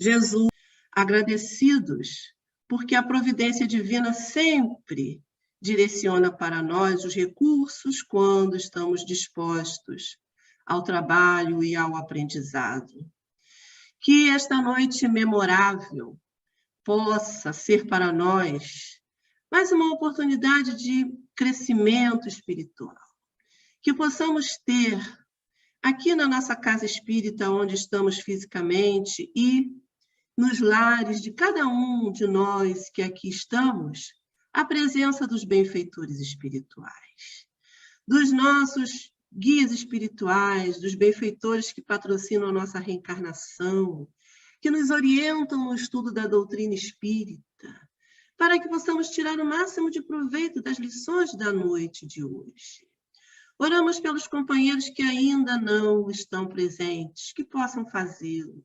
Jesus, agradecidos, porque a providência divina sempre direciona para nós os recursos quando estamos dispostos ao trabalho e ao aprendizado. Que esta noite memorável possa ser para nós mais uma oportunidade de crescimento espiritual. Que possamos ter aqui na nossa casa espírita, onde estamos fisicamente, e nos lares de cada um de nós que aqui estamos, a presença dos benfeitores espirituais, dos nossos guias espirituais, dos benfeitores que patrocinam a nossa reencarnação, que nos orientam no estudo da doutrina espírita, para que possamos tirar o máximo de proveito das lições da noite de hoje. Oramos pelos companheiros que ainda não estão presentes, que possam fazê-lo,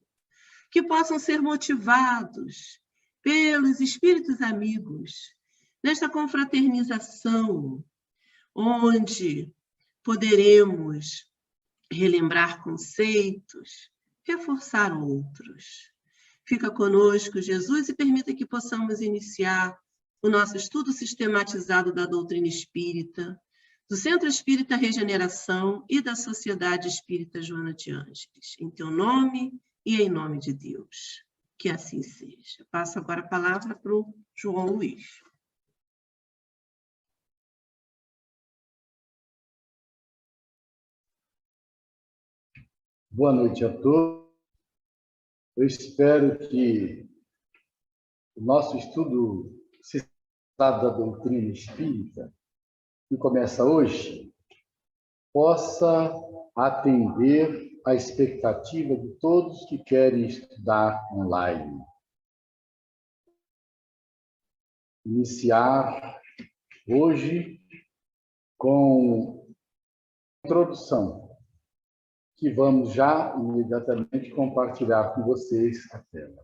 que possam ser motivados pelos espíritos amigos, nesta confraternização, onde poderemos relembrar conceitos, reforçar outros. Fica conosco, Jesus, e permita que possamos iniciar o nosso estudo sistematizado da doutrina espírita, do Centro Espírita Regeneração e da Sociedade Espírita Joana de Ângeles. Em teu nome e em nome de Deus. Que assim seja. Passo agora a palavra para o João Luiz. Boa noite a todos. Eu espero que o nosso estudo sistematizado da doutrina espírita, que começa hoje, possa atender à expectativa de todos que querem estudar online. Iniciar hoje com a introdução, que vamos já imediatamente compartilhar com vocês a tela.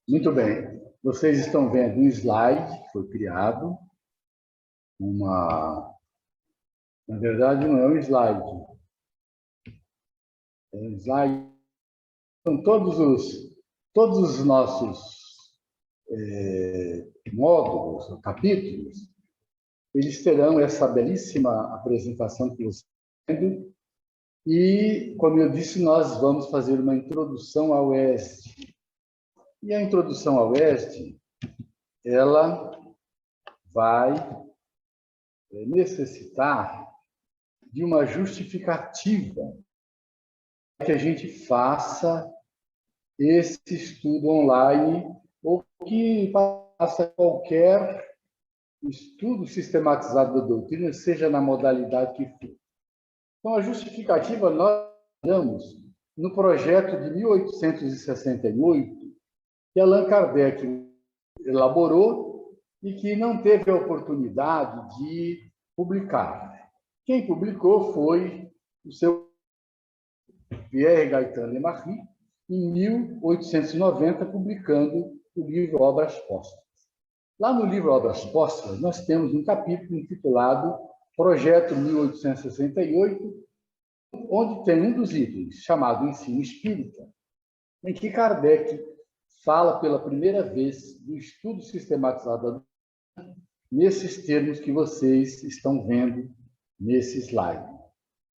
Muito bem. Vocês estão vendo um slide que foi criado. Na verdade, não é um slide. É um slide. São todos os nossos módulos, capítulos, eles terão essa belíssima apresentação que vocês estão vendo. E, como eu disse, nós vamos fazer uma introdução ao Oeste. E a introdução ao Oeste, ela vai necessitar de uma justificativa que a gente faça esse estudo online ou que faça qualquer estudo sistematizado da doutrina, seja na modalidade que for. Então, a justificativa nós damos no projeto de 1868, que Allan Kardec elaborou e que não teve a oportunidade de publicar. Quem publicou foi o seu Pierre Gaëtan Lemarry, em 1890, publicando o livro Obras Póstumas. Lá no livro Obras Póstumas, nós temos um capítulo intitulado Projeto 1868, onde tem um dos itens chamado Ensino Espírita, em que Kardec fala pela primeira vez do estudo sistematizado nesses termos que vocês estão vendo nesse slide.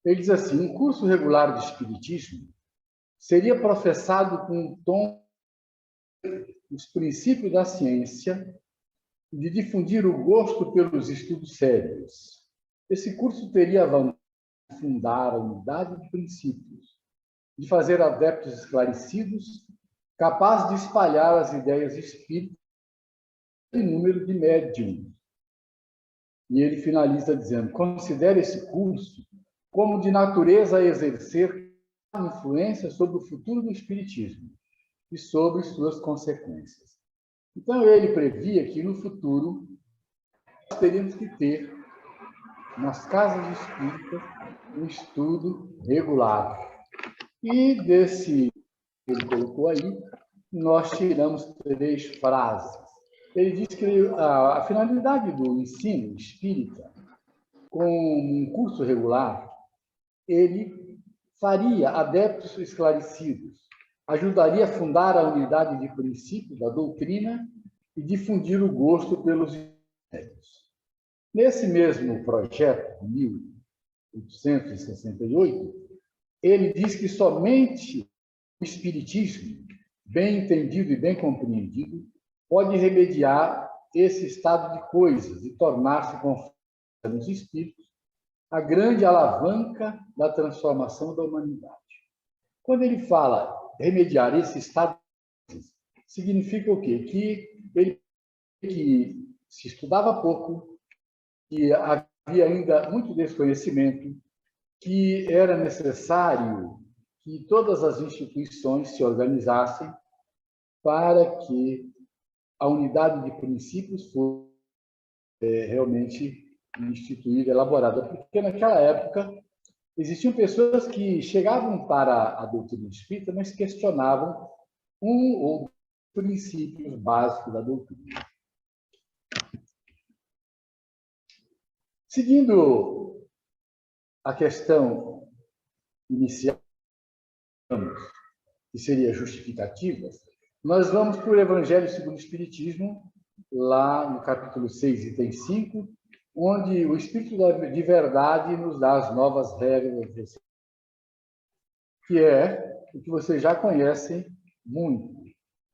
Ele diz assim: um curso regular de Espiritismo seria professado com um tom dos princípios da ciência e de difundir o gosto pelos estudos sérios. Esse curso teria a vantagem de fundar a unidade de princípios, de fazer adeptos esclarecidos, capazes de espalhar as ideias espíritas em número de médiums. E ele finaliza dizendo: considere esse curso como de natureza a exercer influência sobre o futuro do espiritismo e sobre suas consequências. Então, ele previa que, no futuro, nós teríamos que ter, nas casas espíritas, um estudo regular. E desse que ele colocou aí, nós tiramos 3 frases. ele diz que a finalidade do ensino espírita, com um curso regular, ele faria adeptos esclarecidos, ajudaria a fundar a unidade de princípio da doutrina e difundir o gosto pelos méritos. Nesse mesmo projeto, 1868, ele diz que somente o espiritismo, bem entendido e bem compreendido, pode remediar esse estado de coisas e tornar-se, conforme nos espíritos, a grande alavanca da transformação da humanidade. Quando ele fala remediar esse estado, significa o quê? Que se estudava pouco, que havia ainda muito desconhecimento, que era necessário que todas as instituições se organizassem para que a unidade de princípios fosse realmente instituída, elaborada. Porque naquela época existiam pessoas que chegavam para a doutrina espírita, mas questionavam um ou dois princípios básicos da doutrina. Seguindo a questão inicial, que seria justificativas, nós vamos para o Evangelho segundo o Espiritismo, lá no capítulo 6, item 5, onde o Espírito de Verdade nos dá as novas regras, que é o que vocês já conhecem muito,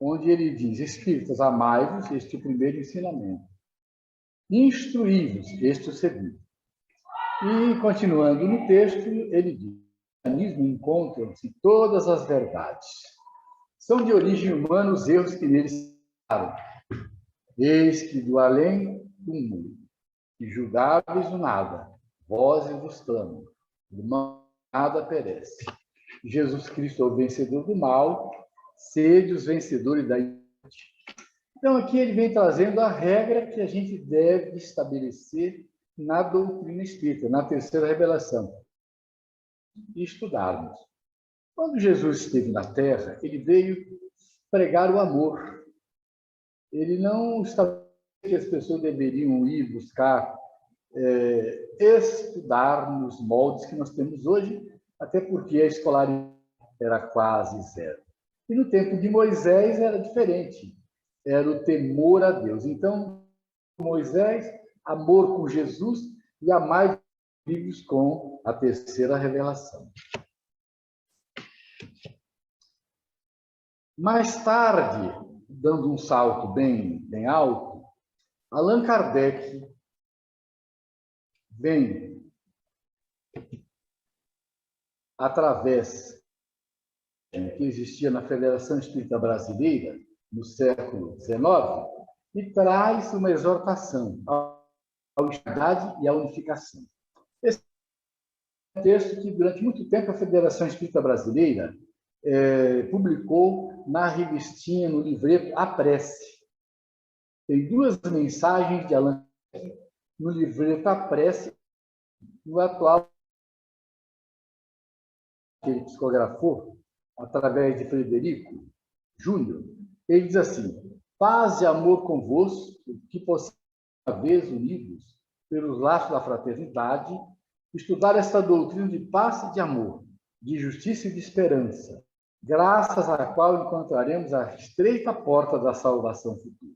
onde ele diz: Espíritas, amai-vos, este é o primeiro ensinamento. Instruí-vos, este é o segundo. E, continuando no texto, ele diz: no cristianismo encontram-se todas as verdades. São de origem humana os erros que neles se passaram. Eis que do além do mundo, que julgáveis o nada, vós vos clamo, irmão, nada perece. Jesus Cristo é o vencedor do mal, sede os vencedores da iniquidade. Então, aqui ele vem trazendo a regra que a gente deve estabelecer na doutrina espírita, na terceira revelação, e estudarmos. Quando Jesus esteve na Terra, ele veio pregar o amor. Ele não estabeleceu que as pessoas deveriam ir buscar estudar nos moldes que nós temos hoje, até porque a escolaridade era quase zero. E no tempo de Moisés era diferente, era o temor a Deus. Então, Moisés, amor com Jesus e amar filhos com a terceira revelação. Mais tarde, dando um salto bem alto, Allan Kardec vem, através que existia na Federação Espírita Brasileira, no século XIX, e traz uma exortação à unidade e à unificação. Esse é um texto que, durante muito tempo, a Federação Espírita Brasileira publicou na revistinha, no livreto, A Prece. Tem duas mensagens de Allan Kardec no livreto A Prece, no atual que ele psicografou, através de Frederico Júnior. Ele diz assim: paz e amor convosco, que possamos, uma vez unidos pelos laços da fraternidade, estudar esta doutrina de paz e de amor, de justiça e de esperança, graças à qual encontraremos a estreita porta da salvação futura,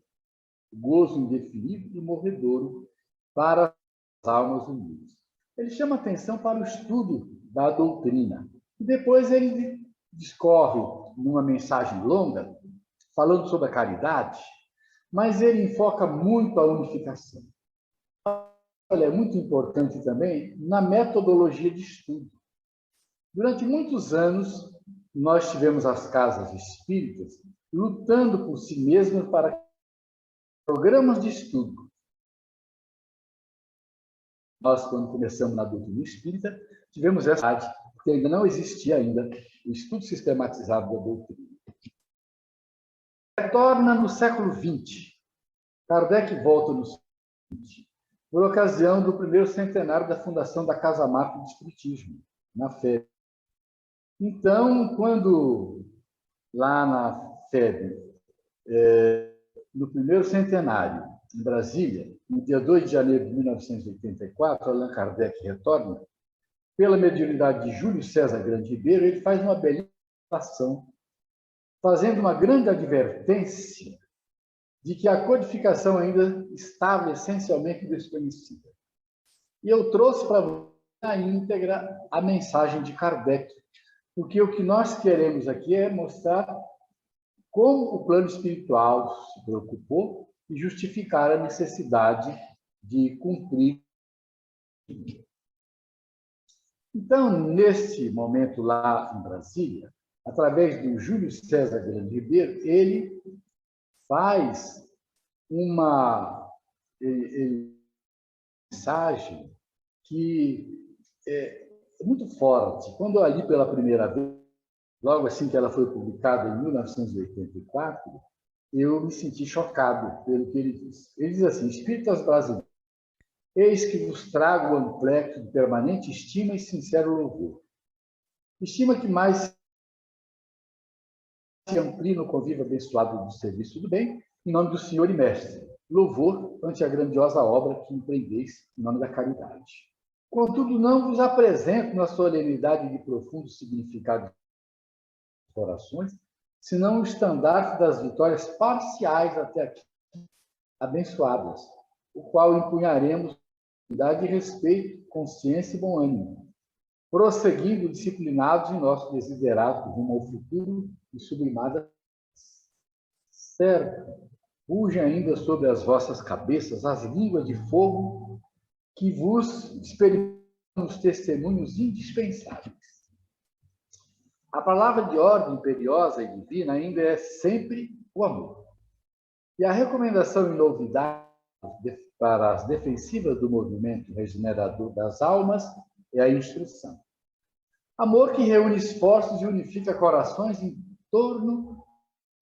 gozo indefinível e morredouro para as almas unidas. Ele chama atenção para o estudo da doutrina. E depois ele discorre numa mensagem longa, falando sobre a caridade, mas ele enfoca muito a unificação. Olha, é muito importante também na metodologia de estudo. Durante muitos anos, nós tivemos as casas espíritas lutando por si mesmas para programas de estudo. Nós, quando começamos na doutrina espírita, tivemos essa área, porque ainda não existia ainda o estudo sistematizado da doutrina. Retorna no século XX. Kardec volta no século XX, por ocasião do primeiro centenário da fundação da Casa Marte do Espiritismo, na FEB. Então, quando lá na FEB no primeiro centenário, em Brasília, no dia 2 de janeiro de 1984, Allan Kardec retorna, pela mediunidade de Júlio César Grande Ribeiro, ele faz uma belíssima ação, fazendo uma grande advertência de que a codificação ainda estava essencialmente desconhecida. E eu trouxe para você na íntegra a mensagem de Kardec, porque o que nós queremos aqui é mostrar como o plano espiritual se preocupou e justificar a necessidade de cumprir. Então, nesse momento lá em Brasília, através do Júlio César Grande Ribeiro, ele faz uma mensagem que é muito forte. Quando eu a li pela primeira vez, logo assim que ela foi publicada em 1984, eu me senti chocado pelo que ele diz. Ele diz assim: espíritas brasileiros, eis que vos trago o ampleto de permanente estima e sincero louvor. Estima que mais se amplie no convívio abençoado do serviço do bem, em nome do Senhor e Mestre. Louvor ante a grandiosa obra que empreendeis em nome da caridade. Contudo, não vos apresento na solenidade de profundo significado de orações, senão o estandarte das vitórias parciais até aqui abençoadas, o qual empunharemos com unidade e respeito, consciência e bom ânimo, prosseguindo disciplinados em nosso desiderato rumo ao futuro e sublimada. Certo, urgem ainda sobre as vossas cabeças as línguas de fogo que vos experimentam os testemunhos indispensáveis. A palavra de ordem imperiosa e divina ainda é sempre o amor. E a recomendação e novidade para as defensivas do movimento regenerador das almas é a instrução. Amor que reúne esforços e unifica corações em torno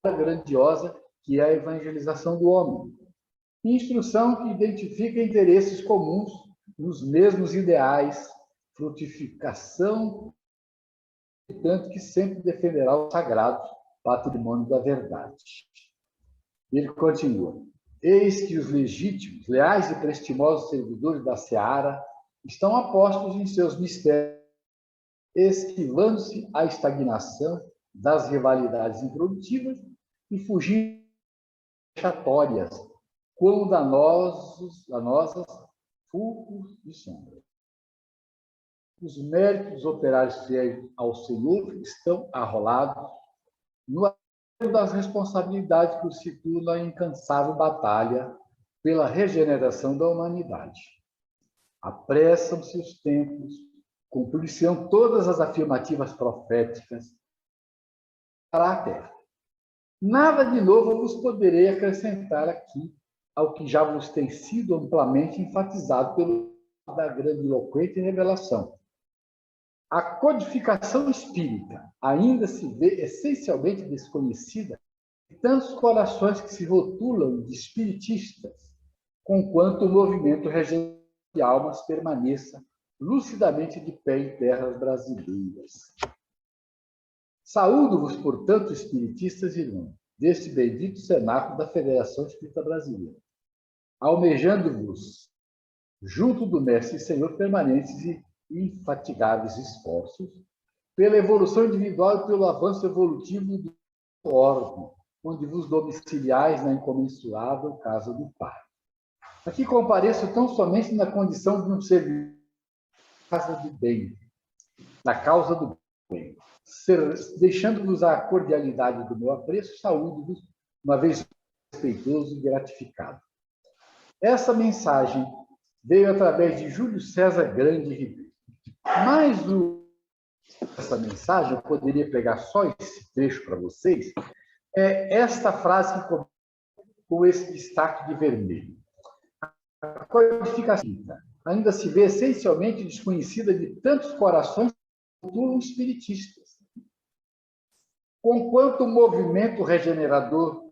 da grandiosa que é a evangelização do homem. Instrução que identifica interesses comuns nos mesmos ideais, frutificação, tanto que sempre defenderá o sagrado patrimônio da verdade. Ele continua: eis que os legítimos, leais e prestimosos servidores da seara estão apostos em seus mistérios, esquivando-se à estagnação das rivalidades improdutivas e fugindo de chatórias, quão danosas fulcros de sombra. Os méritos operários fiéis ao Senhor estão arrolados no acervo das responsabilidades que os situam na incansável batalha pela regeneração da humanidade. Apressam-se os tempos, cumprir-se-ão todas as afirmativas proféticas para a terra. Nada de novo vos poderei acrescentar aqui ao que já vos tem sido amplamente enfatizado pelo da grandiloquente revelação. A codificação espírita ainda se vê essencialmente desconhecida em tantos corações que se rotulam de espiritistas, conquanto o movimento regenerador de almas permaneça lucidamente de pé em terras brasileiras. Saúdo-vos, portanto, espiritistas irmãos, deste bendito cenáculo da Federação Espírita Brasileira, almejando-vos, junto do Mestre e Senhor, permanentes e infatigáveis esforços pela evolução individual e pelo avanço evolutivo do órgão, onde vos domiciliais na incomensurável casa do Pai. Aqui compareço tão somente na condição de um servidor da casa do bem, na causa do bem, deixando-vos a cordialidade do meu apreço, saúdo-vos, uma vez respeitoso e gratificado. Essa mensagem veio através de Júlio César Grande Ribeiro. Mas essa mensagem, eu poderia pegar só esse trecho para vocês, é esta frase que começa com esse destaque de vermelho. A codificação ainda se vê essencialmente desconhecida de tantos corações espiritistas. Conquanto o movimento regenerador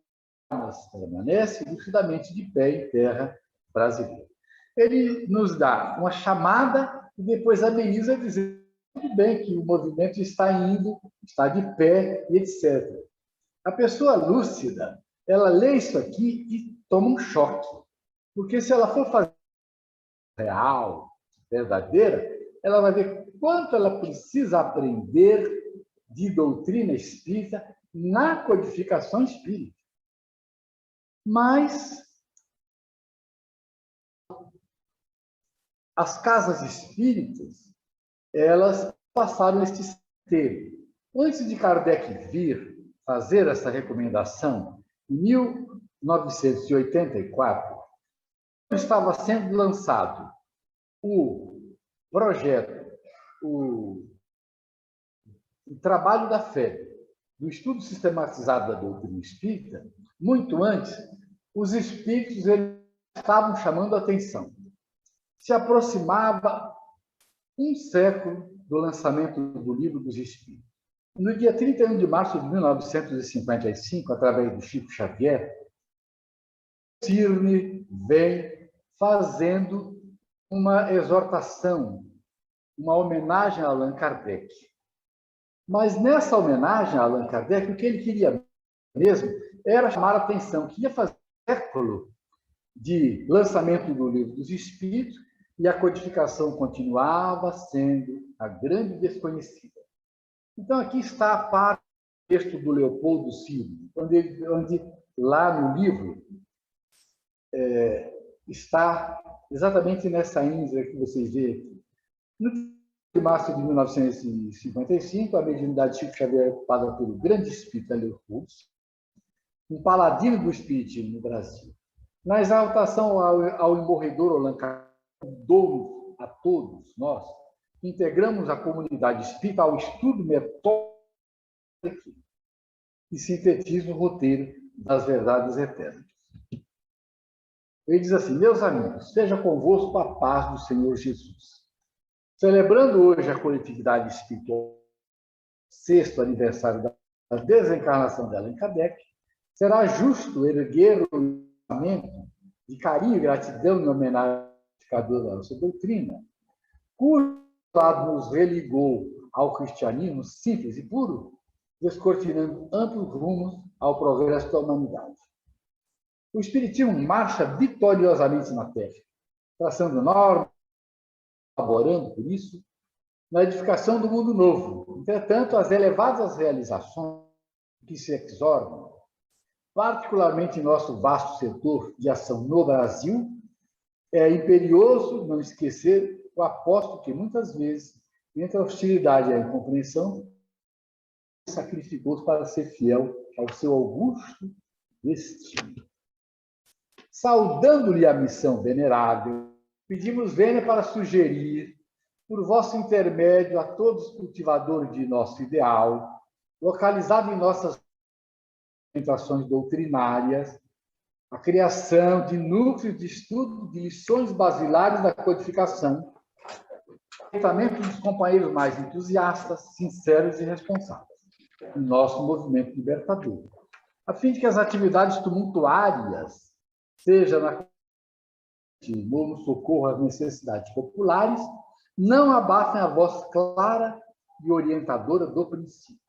permanece lucidamente de pé em terra brasileira. Ele nos dá uma chamada e depois ameniza dizendo muito bem que o movimento está indo, está de pé e etc. A pessoa lúcida ela lê isso aqui e toma um choque. Porque se ela for fazer real, verdadeira, ela vai ver quanto ela precisa aprender de doutrina espírita na codificação espírita. Mas as casas espíritas, elas passaram este termo. Antes de Kardec vir fazer essa recomendação, em 1984, estava sendo lançado o projeto, o trabalho da fé, do estudo sistematizado da doutrina espírita. Muito antes, os espíritos eles estavam chamando a atenção. Se aproximava um século do lançamento do Livro dos Espíritos. No dia 31 de março de 1955, através do Chico Xavier, Cirne vem fazendo uma exortação, uma homenagem a Allan Kardec. Mas nessa homenagem a Allan Kardec, o que ele queria mesmo era chamar a atenção, que ia fazer um século de lançamento do Livro dos Espíritos e a codificação continuava sendo a grande desconhecida. Então, aqui está a parte do texto do Leopoldo Cirne, onde lá no livro está exatamente nessa índice que vocês veem. No de março de 1955, a mediunidade de Chico Xavier é ocupada pelo grande espírita Leopoldo, um paladino do espiritismo no Brasil. Na exaltação ao imorredor Allan Kardec, dou a todos nós, integramos a comunidade espírita ao estudo metódico e sintetiza o roteiro das verdades eternas. Ele diz assim: meus amigos, seja convosco a paz do Senhor Jesus. Celebrando hoje a coletividade espiritual, sexto aniversário da desencarnação de Allan Kardec, será justo erguer o pensamento de carinho e gratidão em homenagem ao edificador da nossa doutrina, cujo lado nos religou ao cristianismo simples e puro, descortinando amplos rumos ao progresso da humanidade. O Espiritismo marcha vitoriosamente na Terra, traçando normas, colaborando por isso, na edificação do mundo novo. Entretanto, as elevadas realizações que se exornam, particularmente em nosso vasto setor de ação no Brasil, é imperioso não esquecer o apóstolo que, muitas vezes, entre a hostilidade e a incompreensão, sacrificou-se para ser fiel ao seu augusto destino. Saudando-lhe a missão venerável, pedimos vênia para sugerir, por vosso intermédio, a todos os cultivadores de nosso ideal, localizado em nossas orientações doutrinárias, a criação de núcleos de estudo de lições basilares da codificação, tratamento dos companheiros mais entusiastas, sinceros e responsáveis, em nosso movimento libertador, a fim de que as atividades tumultuárias, seja no socorro às necessidades populares, não abafem a voz clara e orientadora do princípio.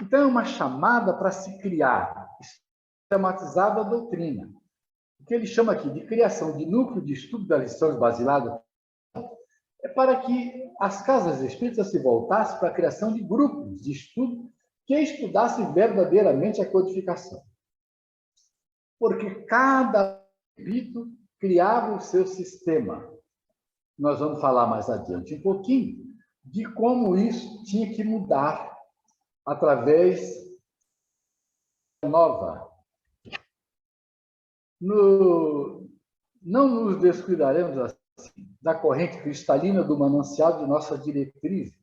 Então, é uma chamada para se criar, sistematizada a doutrina. O que ele chama aqui de criação de núcleo de estudo das lições basilares é para que as casas espíritas se voltassem para a criação de grupos de estudo que estudassem verdadeiramente a codificação. Porque cada espírito criava o seu sistema. Nós vamos falar mais adiante um pouquinho de como isso tinha que mudar através da nova. Não nos descuidaremos assim da corrente cristalina do manancial de nossa diretriz,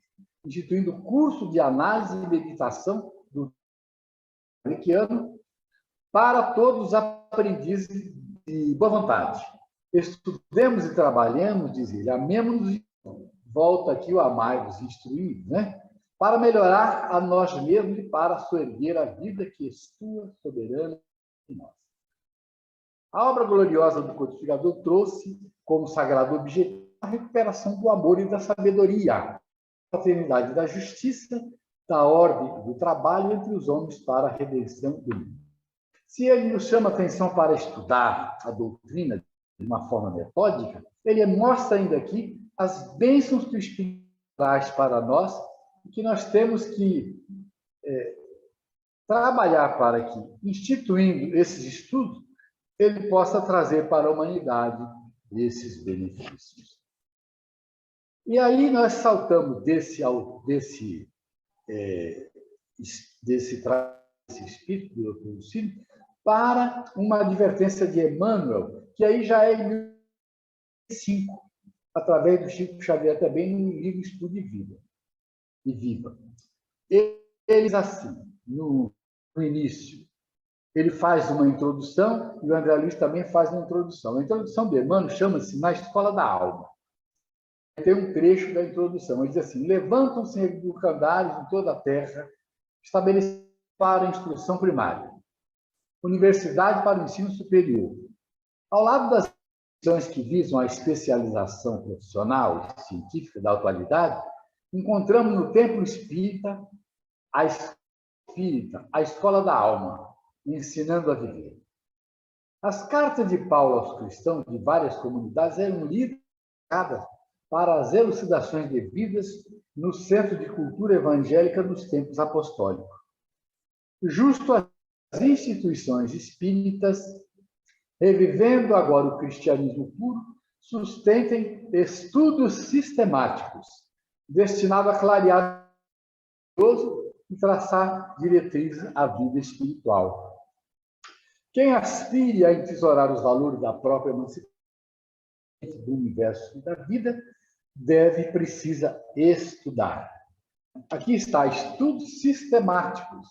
instituindo curso de análise e meditação do ano para todos os aprendizes de boa vontade. Estudemos e trabalhemos, diz ele, amemos-nos, volta aqui o amai-vos, instruir, né? Para melhorar a nós mesmos e para soerguer a vida que é tua, soberana em nós. A obra gloriosa do codificador trouxe como sagrado objetivo a recuperação do amor e da sabedoria, a fraternidade da justiça, da ordem e do trabalho entre os homens para a redenção do mundo. Se ele nos chama atenção para estudar a doutrina de uma forma metódica, ele mostra ainda aqui as bênçãos que o Espírito traz para nós e que nós temos que trabalhar para que, instituindo esses estudos, ele possa trazer para a humanidade esses benefícios. E aí nós saltamos desse espírito do Dr. Lucílio para uma advertência de Emmanuel, que aí já é em 1905, através do Chico Xavier também no livro Estudo e Viva. Eles assim, no início, ele faz uma introdução e o André Luiz também faz uma introdução. A introdução de Emmanuel chama-se Na Escola da Alma. Tem um trecho da introdução. Ele diz assim: levantam-se educandários em toda a terra, estabelecidos para a instrução primária, universidade para o ensino superior. Ao lado das instituições que visam a especialização profissional e científica da atualidade, encontramos no Templo Espírita a Escola da Alma, ensinando a viver. As cartas de Paulo aos cristãos de várias comunidades eram lidas para as elucidações devidas no Centro de Cultura Evangélica dos Tempos Apostólicos. Justo as instituições espíritas, revivendo agora o cristianismo puro, sustentem estudos sistemáticos destinados a clarear e traçar diretrizes à vida espiritual. Quem aspire a entesourar os valores da própria emancipação do universo e da vida, precisa estudar. Aqui está, estudos sistemáticos.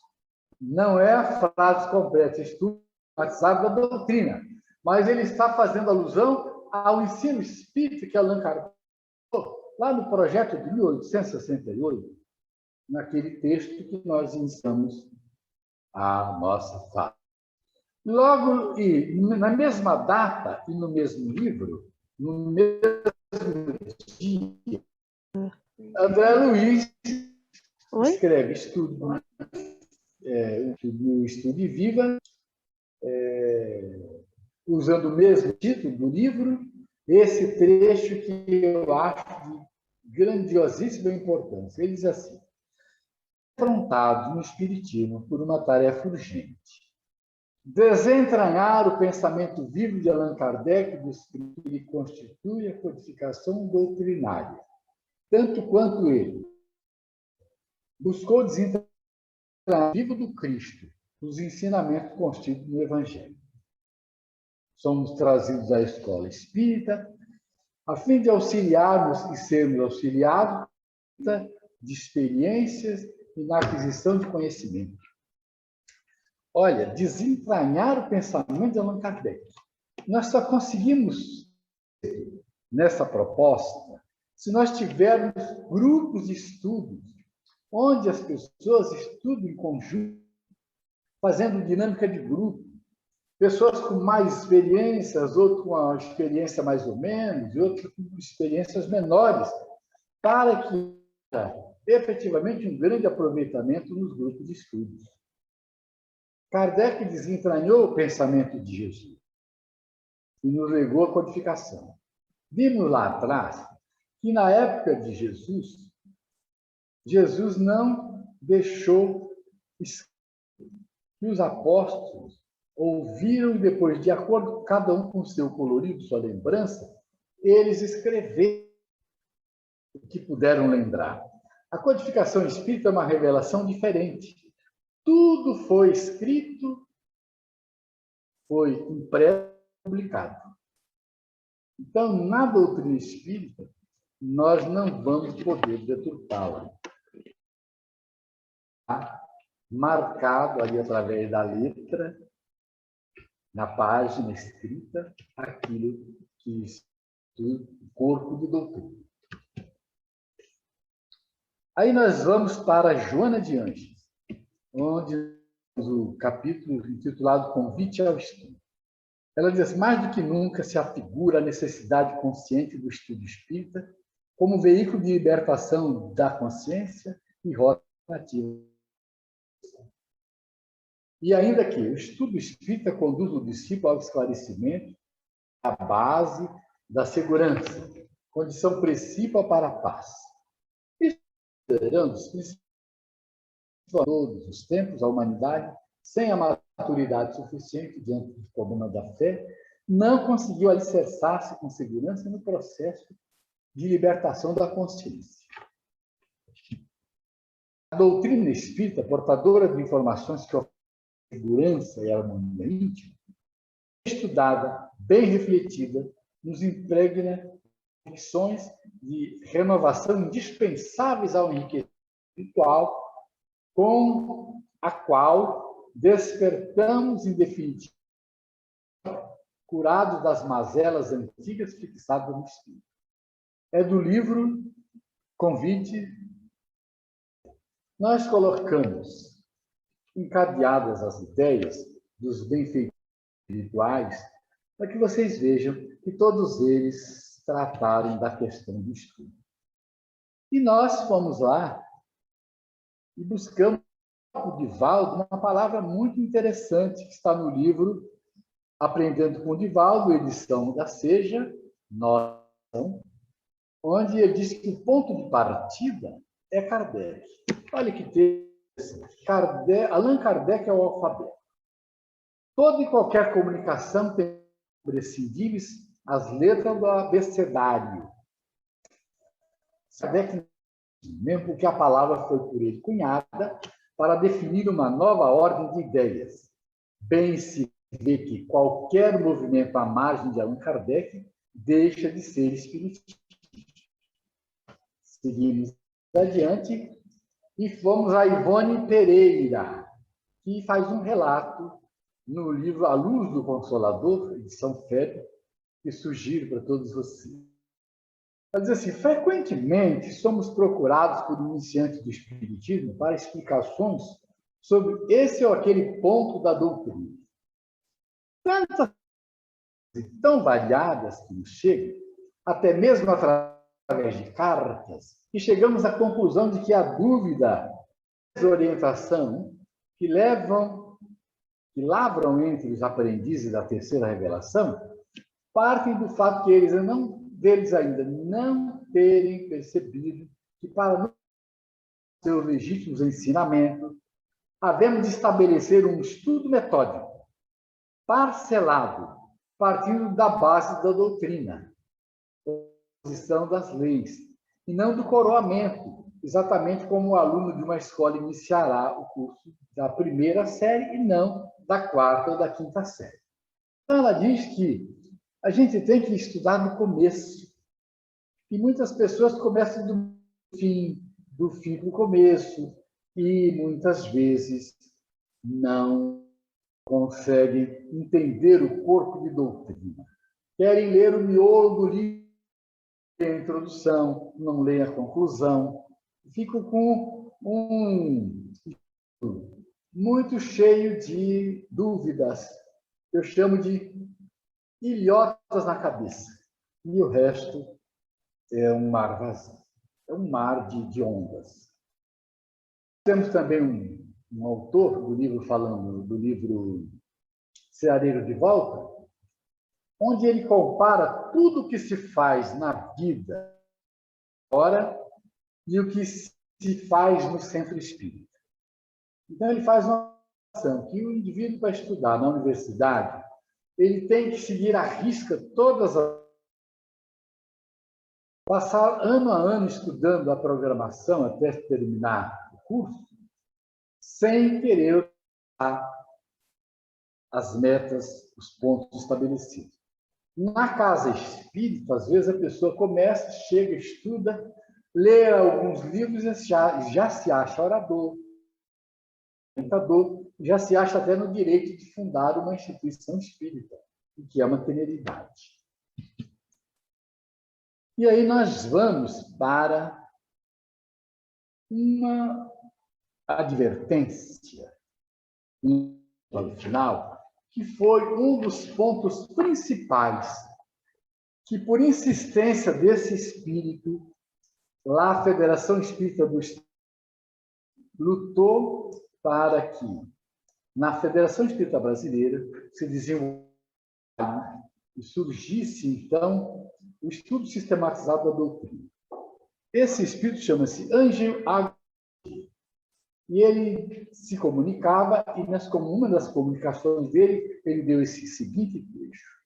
Não é a frase completa, estudo sistematizado da doutrina, mas ele está fazendo alusão ao ensino espírita que Allan Kardec lá no projeto de 1868, naquele texto que nós iniciamos a nossa fala. Logo, e na mesma data e no mesmo livro, no mesmo dia, André Luiz escreve o Estudo e Viva, usando o mesmo título do livro, esse trecho que eu acho de grandiosíssima importância. Ele diz assim: confrontado no Espiritismo por uma tarefa urgente, desentranhar o pensamento vivo de Allan Kardec do Espírito que constitui a codificação doutrinária, tanto quanto ele buscou desentranhar o vivo do Cristo, os ensinamentos contidos no Evangelho. Somos trazidos à escola espírita a fim de auxiliarmos e sermos auxiliados de experiências e na aquisição de conhecimento. Olha, desentranhar o pensamento de Allan Kardec. Nós só conseguimos nessa proposta se nós tivermos grupos de estudos onde as pessoas estudam em conjunto, fazendo dinâmica de grupo, pessoas com mais experiências, outros com uma experiência mais ou menos, e outros com experiências menores, para que efetivamente um grande aproveitamento nos grupos de estudos. Kardec desentranhou o pensamento de Jesus e nos legou a codificação. Vimos lá atrás que, na época de Jesus, Jesus não deixou que os apóstolos ouviram e depois, de acordo cada um com seu colorido, sua lembrança, eles escreveram o que puderam lembrar. A codificação espírita é uma revelação diferente. Tudo foi escrito, foi impresso, publicado. Então, na doutrina espírita, nós não vamos poder deturpá-la. Marcado ali através da letra, na página escrita, aquilo que o corpo de doutrina. Aí nós vamos para Joana de Ângeles, onde o capítulo intitulado Convite ao Estudo. Ela diz assim: mais do que nunca se afigura a necessidade consciente do estudo espírita como veículo de libertação da consciência e rota nativa. E ainda que o estudo espírita conduz o discípulo ao esclarecimento, a base da segurança, condição principal para a paz. Considerando os princípios de todos os tempos, a humanidade, sem a maturidade suficiente diante do problema da fé, não conseguiu alicerçar-se com segurança no processo de libertação da consciência. A doutrina espírita, portadora de informações que oferecem segurança e harmonia íntima, estudada, bem refletida, nos impregna condições de renovação indispensáveis ao enriquecimento espiritual, com a qual despertamos, em definitiva, curados das mazelas antigas fixadas no espírito. É do livro Convite. Nós colocamos encadeadas as ideias dos benfeitores espirituais para que vocês vejam que todos eles trataram da questão do estudo. E nós fomos lá e buscamos o Divaldo uma palavra muito interessante que está no livro Aprendendo com o Divaldo, edição da Seja, onde ele diz que o ponto de partida é Kardec. Olha que texto. Allan Kardec é o alfabeto. Toda e qualquer comunicação tem imprescindíveis as letras do abecedário. Kardec, mesmo porque a palavra foi por ele cunhada, para definir uma nova ordem de ideias. Bem se vê que qualquer movimento à margem de Allan Kardec deixa de ser espiritista. Seguimos adiante e fomos a Ivone Pereira, que faz um relato no livro A Luz do Consolador, edição FEB, que sugiro para todos vocês. Ela diz assim: frequentemente somos procurados por iniciantes do espiritismo para explicações sobre esse ou aquele ponto da doutrina. Tantas e tão variadas que nos chegam, até mesmo através de cartas, e chegamos à conclusão de que a dúvida, a desorientação que lavram entre os aprendizes da terceira revelação, partem do fato que deles ainda não terem percebido que, para seus legítimos ensinamentos, havemos de estabelecer um estudo metódico, parcelado, partindo da base da doutrina, da posição das leis, e não do coroamento, exatamente como o aluno de uma escola iniciará o curso da primeira série e não da quarta ou da quinta série. Então, ela diz que a gente tem que estudar no começo. E muitas pessoas começam do fim para o começo, e muitas vezes não conseguem entender o corpo de doutrina. Querem ler o miolo do livro, a introdução, não leem a conclusão. Ficam com muito cheio de dúvidas. Eu chamo de ilhotas na cabeça. E o resto é um mar vazio. É um mar de ondas. Temos também um autor do livro, falando do livro Ceareiro de Volta, onde ele compara tudo o que se faz na vida agora e o que se faz no centro espírita. Então, ele faz uma ação que o indivíduo, para estudar na universidade, ele tem que seguir à risca todas as... Passar ano a ano estudando a programação até terminar o curso, sem querer as metas, os pontos estabelecidos. Na casa espírita, às vezes a pessoa começa, chega, estuda, lê alguns livros e já se acha orador, orientador, já se acha até no direito de fundar uma instituição espírita, o que é uma temeridade. E aí nós vamos para uma advertência no final, que foi um dos pontos principais que, por insistência desse espírito, lá a Federação Espírita do Estado lutou para que na Federação Espírita Brasileira se desenvolveu e surgisse, então, o estudo sistematizado da doutrina. Esse espírito chama-se Ângelo Agostinho. E ele se comunicava, e uma das comunicações dele, ele deu esse seguinte trecho: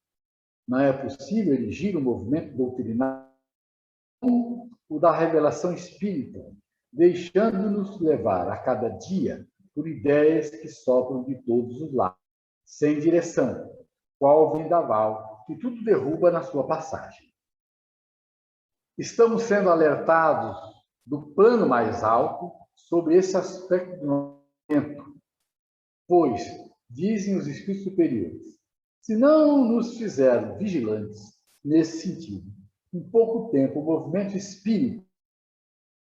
não é possível erigir um movimento doutrinário como o da revelação espírita, deixando-nos levar a cada dia por ideias que sopram de todos os lados, sem direção, qual vendaval que tudo derruba na sua passagem. Estamos sendo alertados do plano mais alto sobre esse aspecto do momento, pois, dizem os espíritos superiores, se não nos fizermos vigilantes nesse sentido, em pouco tempo o movimento espírita,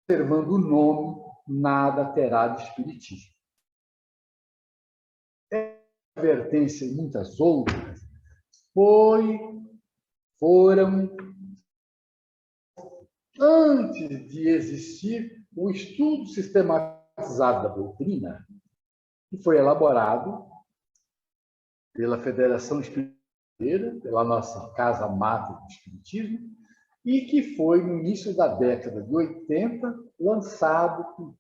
observando o nome, nada terá de espiritismo. Essa advertência e muitas outras foram antes de existir o estudo sistematizado da doutrina, que foi elaborado pela Federação Espírita Brasileira, pela nossa Casa Mata do Espiritismo, e que foi, no início da década de 80, lançado com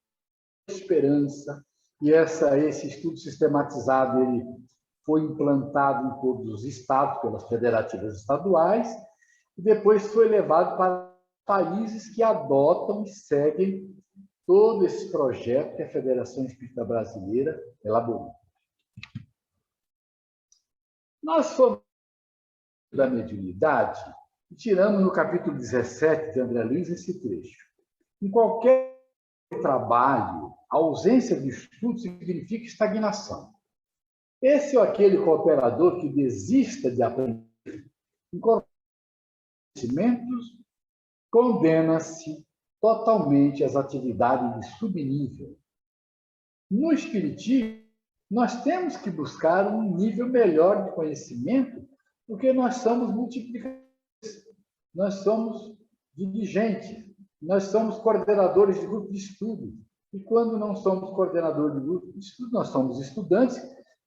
esperança. E esse estudo sistematizado ele foi implantado em todos os estados, pelas federativas estaduais, e depois foi levado para países que adotam e seguem todo esse projeto que a Federação Espírita Brasileira elaborou. Nós fomos da mediunidade e tiramos no capítulo 17 de André Luiz esse trecho. Em qualquer trabalho, a ausência de estudo significa estagnação. Esse ou aquele cooperador que desista de aprender conhecimentos condena-se totalmente às atividades de subnível. No Espiritismo, nós temos que buscar um nível melhor de conhecimento, porque nós somos multiplicadores, nós somos dirigentes, nós somos coordenadores de grupo de estudo. E quando não somos coordenadores de grupo de estudo, nós somos estudantes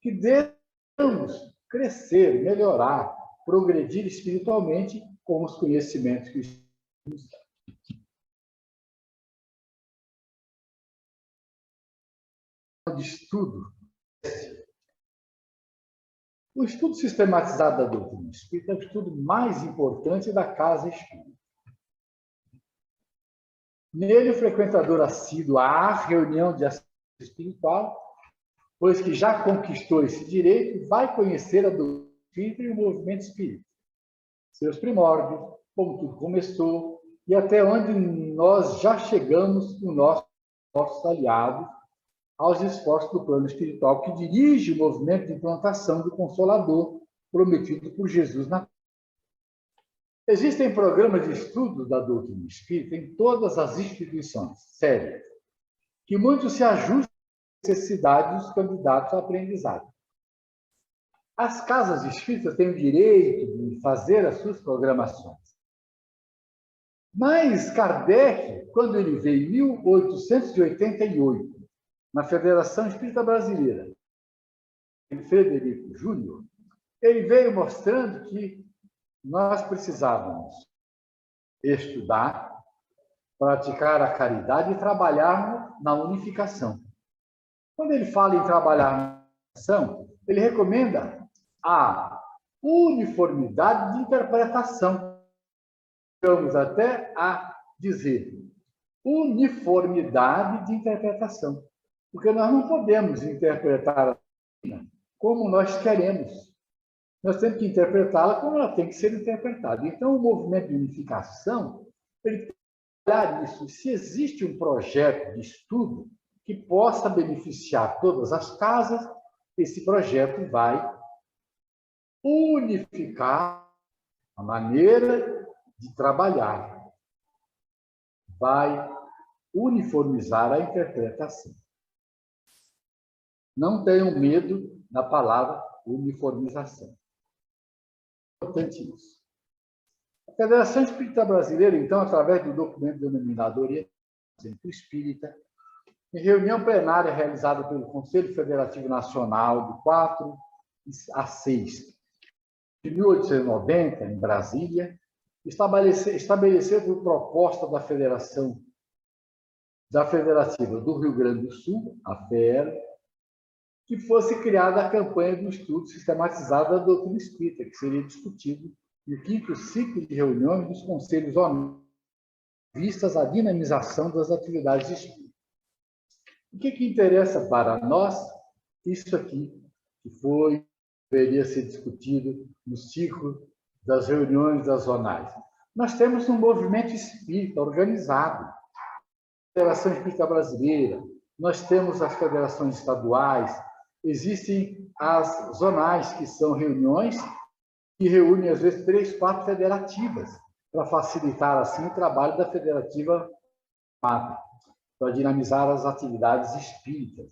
que devemos crescer, melhorar, progredir espiritualmente com os conhecimentos que nos dão. De estudo. O estudo sistematizado da doutrina espírita é o estudo mais importante da casa espírita. Nele, o frequentador assíduo à reunião de assistência espiritual, pois que já conquistou esse direito, vai conhecer a doutrina espírita e o movimento espírita, seus primórdios, como tudo começou e até onde nós já chegamos com nossos aliados aos esforços do plano espiritual que dirige o movimento de implantação do Consolador prometido por Jesus na Terra. Existem programas de estudo da doutrina espírita em todas as instituições sérias, que muito se ajustam às necessidades dos candidatos a aprendizado. As casas espíritas têm o direito de fazer as suas programações. Mas Kardec, quando ele veio em 1888, na Federação Espírita Brasileira, em Frederico Júnior, ele veio mostrando que nós precisávamos estudar, praticar a caridade e trabalhar na unificação. Quando ele fala em trabalhar na unificação, ele recomenda a uniformidade de interpretação. Chegamos até a dizer uniformidade de interpretação. Porque nós não podemos interpretar a doutrina como nós queremos. Nós temos que interpretá-la como ela tem que ser interpretada. Então, o movimento de unificação, ele tem que olhar isso. Se existe um projeto de estudo que possa beneficiar todas as casas, esse projeto vai unificar a maneira de trabalhar, vai uniformizar a interpretação. Não tenham medo da palavra uniformização. É importante isso. A Federação Espírita Brasileira, então, através do documento denominado Orientação Espírita, em reunião plenária realizada pelo Conselho Federativo Nacional de 4 a 6 de 1890, em Brasília, estabeleceu por proposta da Federativa do Rio Grande do Sul, a FER, que fosse criada a campanha do estudo sistematizado da doutrina espírita, que seria discutido no 5º ciclo de reuniões dos conselhos vistas à dinamização das atividades espíritas. O que interessa para nós? Isso aqui, que deveria ser discutido no ciclo das reuniões das zonais. Nós temos um movimento espírita organizado, a Federação Espírita Brasileira, nós temos as federações estaduais, existem as zonais, que são reuniões que reúnem, às vezes, 3, 4 federativas, para facilitar, assim, o trabalho da federativa, para dinamizar as atividades espíritas.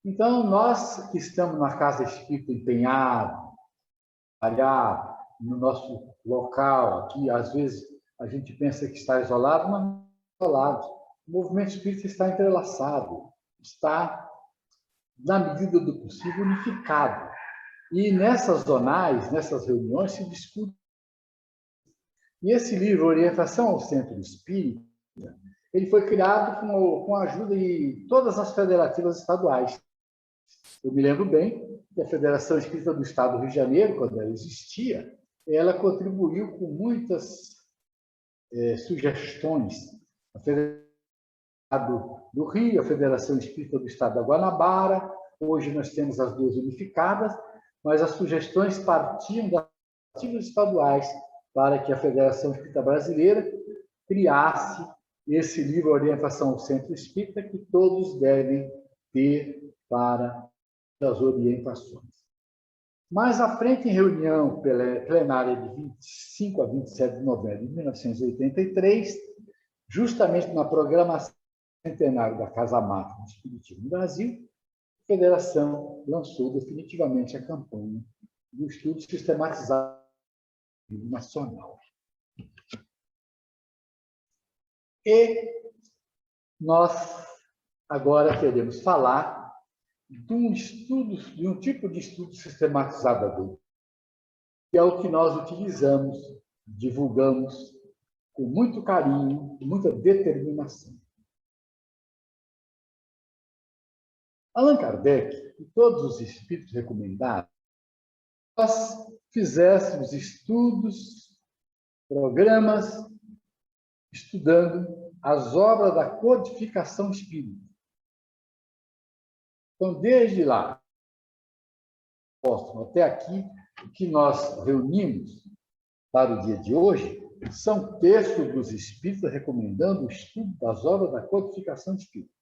Então, nós que estamos na Casa Espírita empenhados, trabalhar no nosso local, aqui, às vezes, a gente pensa que está isolado, mas não está isolado. O movimento espírita está entrelaçado, está, na medida do possível, unificado. E nessas zonais, nessas reuniões, se discute. E esse livro, Orientação ao Centro Espírita, ele foi criado com a ajuda de todas as federativas estaduais. Eu me lembro bem que a Federação Espírita do Estado do Rio de Janeiro, quando ela existia, ela contribuiu com muitas sugestões. A Federação do Rio, a Federação Espírita do Estado da Guanabara, hoje nós temos as duas unificadas, mas as sugestões partiam das federativas estaduais para que a Federação Espírita Brasileira criasse esse livro Orientação ao Centro Espírita, que todos devem ter para as orientações. Mais à frente, em reunião plenária de 25 a 27 de novembro de 1983, justamente na programação centenário da Casa Mata do Espiritismo no Brasil, a Federação lançou definitivamente a campanha do estudo sistematizado nacional. E nós agora queremos falar de um tipo de estudo sistematizado adulto, que é o que nós utilizamos, divulgamos com muito carinho, com muita determinação. Allan Kardec e todos os espíritos recomendaram que nós fizéssemos estudos, programas, estudando as obras da codificação espírita. Então, desde lá até aqui, o que nós reunimos para o dia de hoje são textos dos espíritos recomendando o estudo das obras da codificação espírita.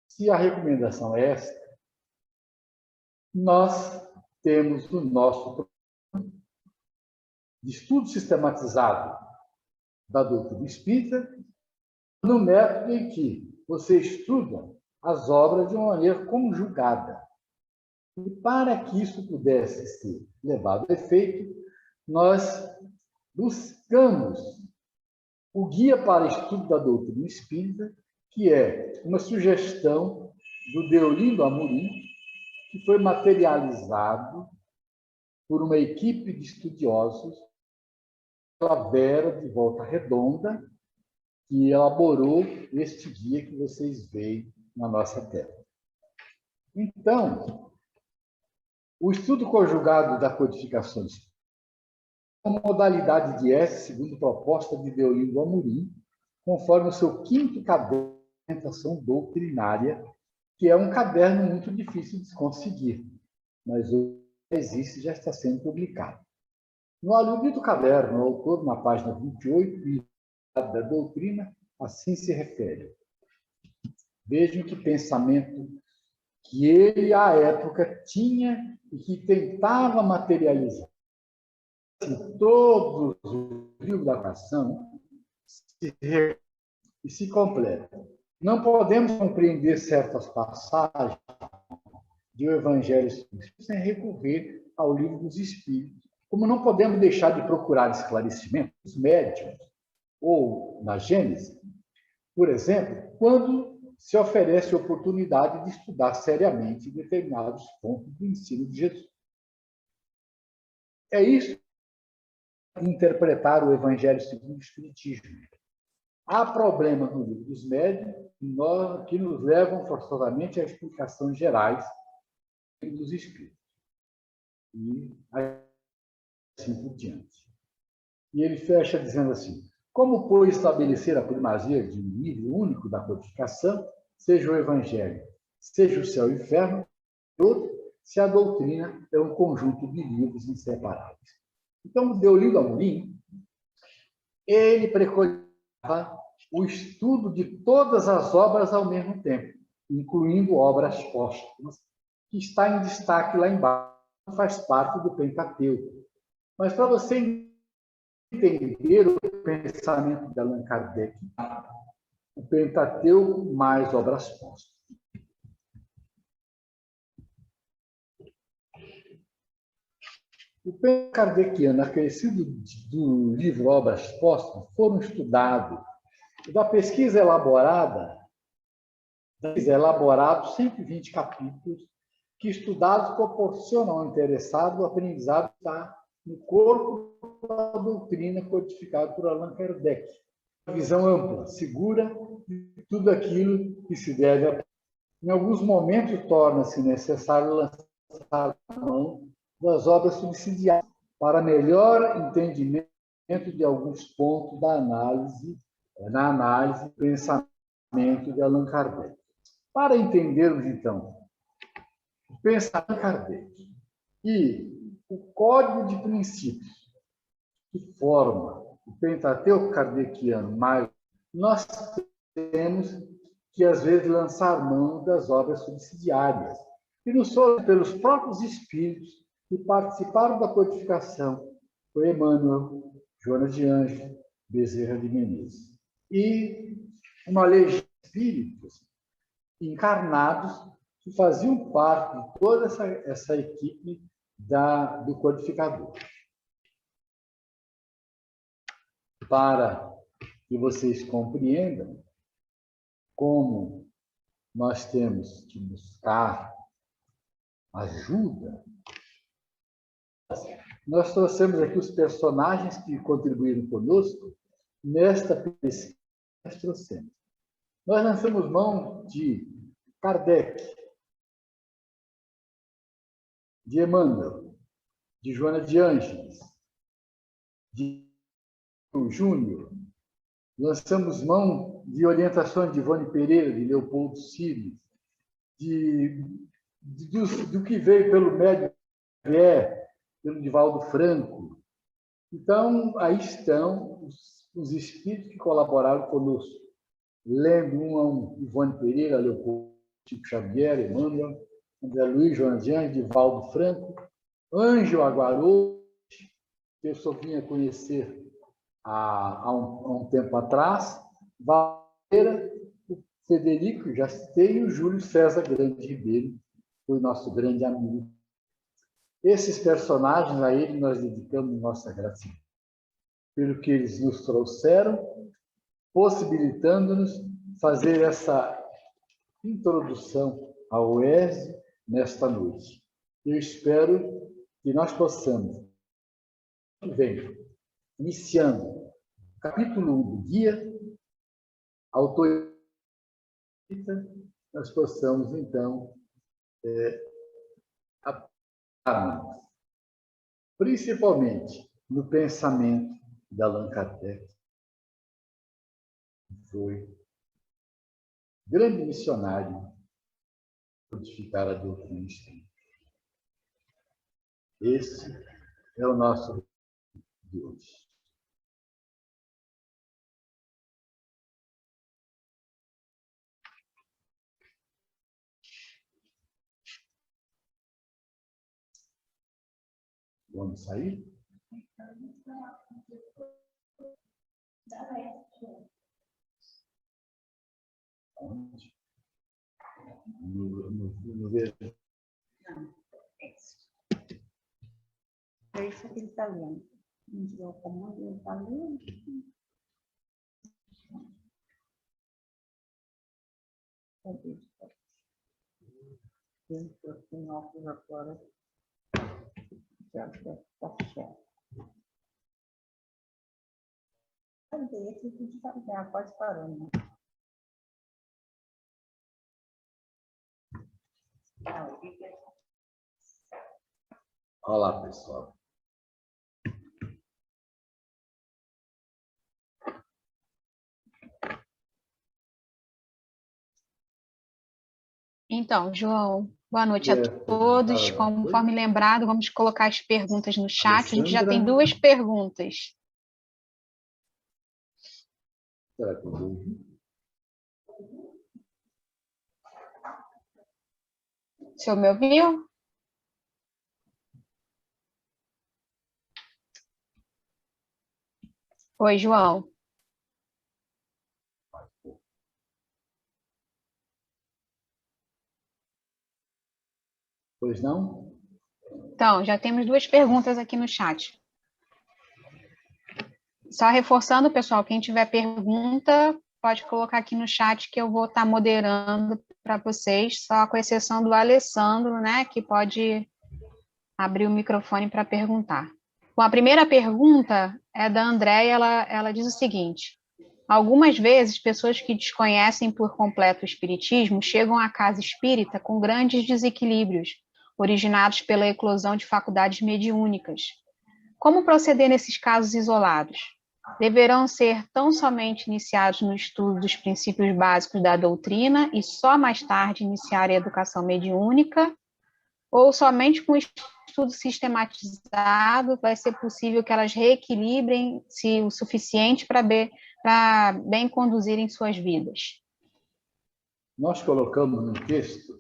Se a recomendação é esta, nós temos o nosso programa de estudo sistematizado da doutrina espírita, no método em que você estuda as obras de uma maneira conjugada. E para que isso pudesse ser levado a efeito, nós buscamos o Guia para Estudo da Doutrina Espírita, que é uma sugestão do Deolindo Amorim, que foi materializado por uma equipe de estudiosos pela Vera de Volta Redonda, que elaborou este guia que vocês veem na nossa tela. Então, o estudo conjugado da codificação espírita é uma modalidade de S, segundo proposta de Deolindo Amorim, conforme o seu 5º caderno de orientação doutrinária, que é um caderno muito difícil de se conseguir, mas hoje existe e já está sendo publicado. No alívio do caderno, o autor, na página 28 da doutrina, assim se refere. Vejam que pensamento que ele, à época, tinha e que tentava materializar. Todos os livros da oração se completam. Não podemos compreender certas passagens do Evangelho sem recorrer ao Livro dos Espíritos. Como não podemos deixar de procurar esclarecimentos médiuns ou na Gênese, por exemplo, quando se oferece a oportunidade de estudar seriamente determinados pontos do ensino de Jesus. É isso interpretar o Evangelho segundo o Espiritismo. Há problemas no livro dos médiuns que nos levam forçosamente a explicações gerais dos Espíritos. E assim por diante. E ele fecha dizendo assim: como, pois, estabelecer a primazia de um livro único da codificação, seja o Evangelho, seja o céu e o inferno, outro, se a doutrina é um conjunto de livros inseparáveis? Então, Deolindo Amorim, ele preconizava o estudo de todas as obras ao mesmo tempo, incluindo obras póstumas, que está em destaque lá embaixo, faz parte do Pentateuco. Mas para você entender o pensamento de Allan Kardec, o Pentateuco mais obras póstumas. O pensamento kardeciano, acrescido do livro Obras Póstumas, foram estudados. Da pesquisa elaborados 120 capítulos que, estudados, proporcionam ao interessado o aprendizado no corpo da doutrina codificada por Allan Kardec. Uma visão ampla, segura de tudo aquilo que se deve aprender. Em alguns momentos, torna-se necessário lançar a mão das obras subsidiárias para melhor entendimento de alguns pontos na análise do pensamento de Allan Kardec. Para entendermos, então, o pensamento de Kardec e o código de princípios que forma o Pentateuco kardeciano, mas nós temos que, às vezes, lançar mão das obras subsidiárias, que nos foram pelos próprios espíritos que participaram da codificação, foi Emmanuel, Joana de Ângeles, Bezerra de Menezes. E uma legião de espíritos encarnados que faziam parte de toda essa equipe do codificador. Para que vocês compreendam como nós temos que buscar ajuda, nós trouxemos aqui os personagens que contribuíram conosco nesta pesquisa que nós trouxemos. Nós lançamos mão de Kardec, de Emmanuel, de Joana de Ângeles, de Júnior. Lançamos mão de orientações de Ivone Pereira, de Leopoldo Cires, do que veio pelo médico pelo Divaldo Franco. Então, aí estão os espíritos que colaboraram conosco. Lembro um Ivone Pereira, Leopoldo, Chico Xavier, Emmanuel, André Luiz, Joana de Ângeles, Divaldo Franco, Ângelo Aguarou, que eu só vinha conhecer há um tempo atrás, Valdeira, o Federico, já citei, e o Júlio César Grande Ribeiro, foi nosso grande amigo. Esses personagens a ele nós dedicamos nossa gratidão pelo que eles nos trouxeram, possibilitando-nos fazer essa introdução ao UERJ nesta noite. Eu espero que nós possamos, iniciando o capítulo 1 do guia, autor, nós possamos, então, aplicar-nos, principalmente no pensamento de Allan Kardec, que foi grande missionário codificar a doutrina espírita. Esse é o nosso de hoje. Vamos sair? Onde? No verde. É isso que ele está lendo. Como ele está lendo. Eu tenho óculos agora. Já deve estar certo. Cadê? Esse vídeo já quase parando. Olá, pessoal. Então, João, boa noite a todos. Conforme lembrado, vamos colocar as perguntas no chat. A gente já tem 2 perguntas. Será que eu vou ouvir? O senhor me ouviu? Oi, João. Pois não? Então, já temos 2 perguntas aqui no chat. Só reforçando, pessoal, quem tiver pergunta, pode colocar aqui no chat que eu vou estar moderando para vocês, só com exceção do Alessandro, né, que pode abrir o microfone para perguntar. Bom, a primeira pergunta é da Andréia, ela diz o seguinte: algumas vezes, pessoas que desconhecem por completo o espiritismo chegam à casa espírita com grandes desequilíbrios, originados pela eclosão de faculdades mediúnicas. Como proceder nesses casos isolados? Deverão ser tão somente iniciados no estudo dos princípios básicos da doutrina e só mais tarde iniciar a educação mediúnica? Ou somente com o estudo sistematizado vai ser possível que elas reequilibrem-se o suficiente para bem conduzirem suas vidas? Nós colocamos no texto,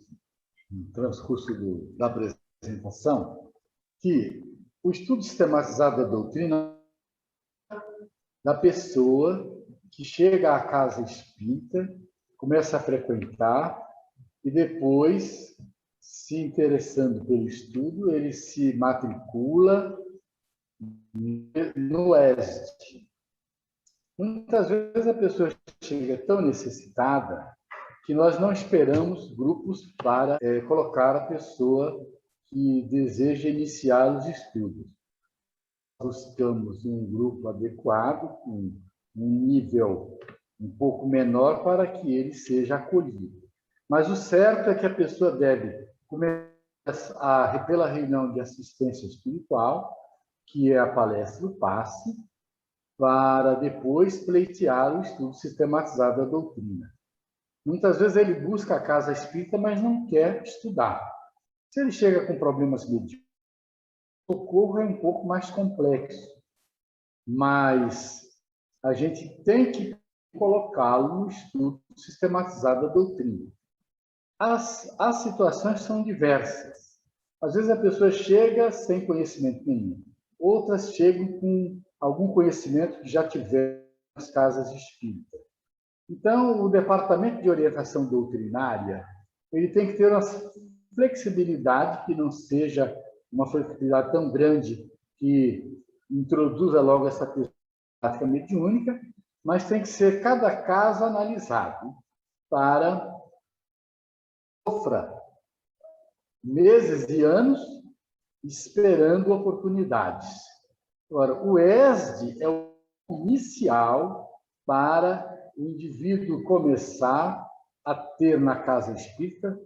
no transcurso da apresentação, que o estudo sistematizado da doutrina da pessoa que chega à casa espírita, começa a frequentar e depois, se interessando pelo estudo, ele se matricula no ESD. Muitas vezes a pessoa chega tão necessitada que nós não esperamos grupos para colocar a pessoa que deseja iniciar os estudos. Buscamos um grupo adequado, com um nível um pouco menor, para que ele seja acolhido. Mas o certo é que a pessoa deve começar pela reunião de assistência espiritual, que é a palestra do passe, para depois pleitear o estudo sistematizado da doutrina. Muitas vezes ele busca a casa espírita, mas não quer estudar. Se ele chega com problemas medíocres, o socorro é um pouco mais complexo, mas a gente tem que colocá-lo no estudo sistematizado da doutrina. As situações são diversas. Às vezes a pessoa chega sem conhecimento nenhum. Outras chegam com algum conhecimento que já tiveram nas casas espíritas. Então, o Departamento de Orientação Doutrinária, ele tem que ter uma flexibilidade que não seja uma flexibilidade tão grande que introduza logo essa prática mediúnica, mas tem que ser cada caso analisado para sofra meses e anos esperando oportunidades. Agora, o ESD é o inicial para o indivíduo começar a ter na casa espírita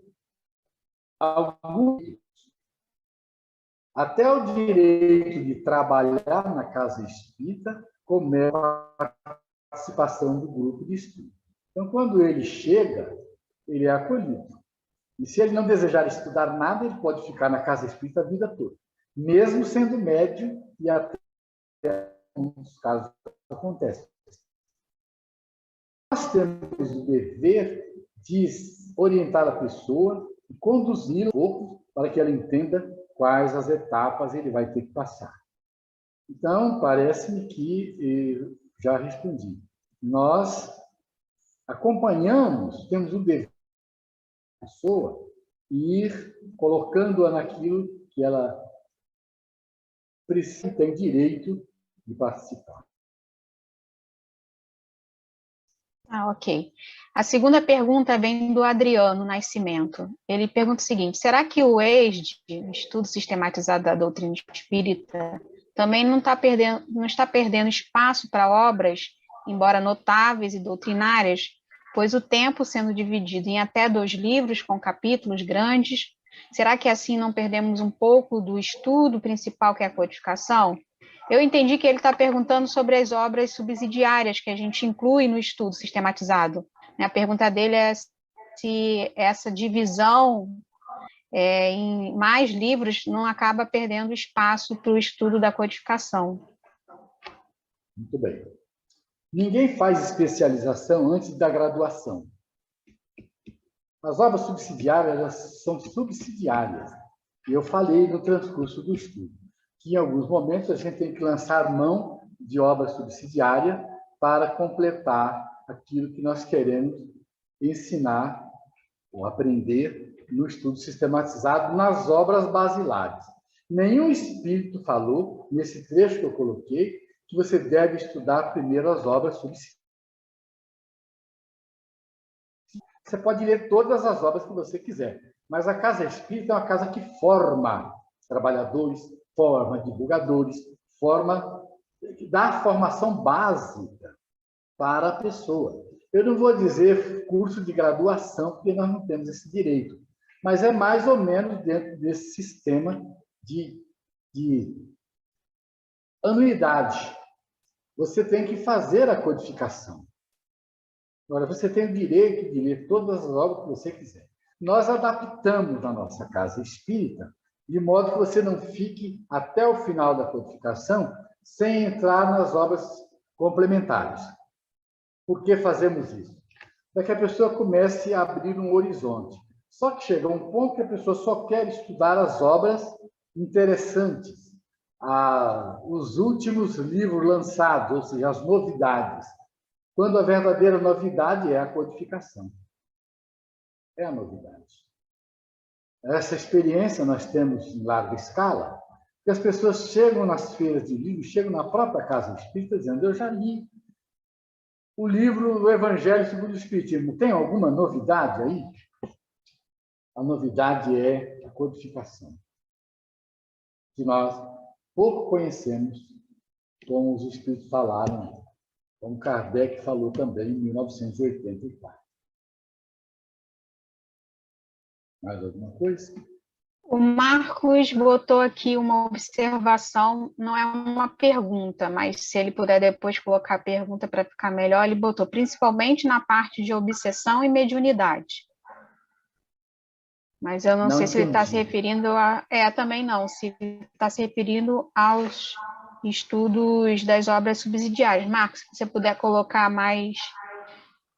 até o direito de trabalhar na casa espírita começa a participação do grupo de estudo. Então, quando ele chega, ele é acolhido. E se ele não desejar estudar nada, ele pode ficar na casa espírita a vida toda, mesmo sendo médium, e até muitos casos acontece. Nós temos o dever de orientar a pessoa e conduzi-la um pouco para que ela entenda quais as etapas ele vai ter que passar. Então, parece-me que já respondi. Nós acompanhamos, temos o dever da pessoa ir colocando-a naquilo que ela precisa, tem direito de participar. Ok. A segunda pergunta vem do Adriano Nascimento. Ele pergunta o seguinte: será que o ESD, o Estudo Sistematizado da Doutrina Espírita, também não está perdendo espaço para obras, embora notáveis e doutrinárias, pois o tempo sendo dividido em até 2 livros com capítulos grandes, será que assim não perdemos um pouco do estudo principal, que é a codificação? Eu entendi que ele está perguntando sobre as obras subsidiárias que a gente inclui no estudo sistematizado. A pergunta dele é se essa divisão em mais livros não acaba perdendo espaço para o estudo da codificação. Muito bem. Ninguém faz especialização antes da graduação. As obras subsidiárias, elas são subsidiárias. E eu falei no transcurso do estudo que, em alguns momentos, a gente tem que lançar mão de obra subsidiária para completar aquilo que nós queremos ensinar ou aprender no estudo sistematizado nas obras basilares. Nenhum espírito falou, nesse trecho que eu coloquei, que você deve estudar primeiro as obras subsidiárias. Você pode ler todas as obras que você quiser, mas a Casa Espírita é uma casa que forma trabalhadores, forma divulgadores, dá formação básica para a pessoa. Eu não vou dizer curso de graduação, porque nós não temos esse direito, mas é mais ou menos dentro desse sistema de anuidade. Você tem que fazer a codificação. Agora, você tem o direito de ler todas as obras que você quiser. Nós adaptamos na nossa casa espírita, de modo que você não fique até o final da codificação sem entrar nas obras complementares. Por que fazemos isso? Para que a pessoa comece a abrir um horizonte. Só que chega um ponto que a pessoa só quer estudar as obras interessantes, os últimos livros lançados, ou seja, as novidades. Quando a verdadeira novidade é a codificação. É a novidade. Essa experiência nós temos em larga escala, que as pessoas chegam nas feiras de livros, chegam na própria casa espírita dizendo: eu já li o livro do Evangelho segundo o Espiritismo. Tem alguma novidade aí? A novidade é a codificação, que nós pouco conhecemos, como os espíritos falaram, como Kardec falou também em 1984. Mais alguma coisa? O Marcos botou aqui uma observação, não é uma pergunta, mas se ele puder depois colocar a pergunta para ficar melhor, ele botou principalmente na parte de obsessão e mediunidade. Mas eu não sei se ele está se referindo a... também não, se está se referindo aos estudos das obras subsidiárias. Marcos, se você puder colocar mais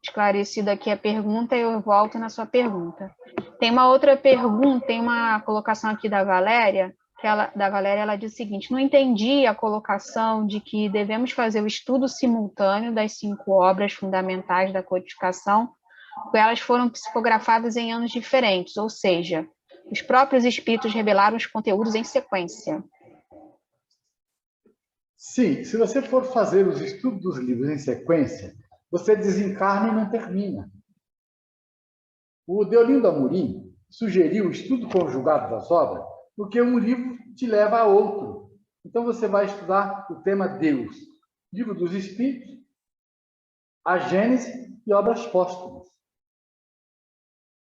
esclarecida aqui a pergunta, eu volto na sua pergunta. Tem uma outra pergunta, tem uma colocação aqui da Valéria, ela diz o seguinte: não entendi a colocação de que devemos fazer o estudo simultâneo das 5 obras fundamentais da codificação, porque elas foram psicografadas em anos diferentes, ou seja, os próprios espíritos revelaram os conteúdos em sequência. Sim, se você for fazer os estudos dos livros em sequência, você desencarna e não termina. O Deolindo Amorim sugeriu o estudo conjugado das obras, porque um livro te leva a outro. Então, você vai estudar o tema Deus, Livro dos Espíritos, a Gênese e obras póstumas.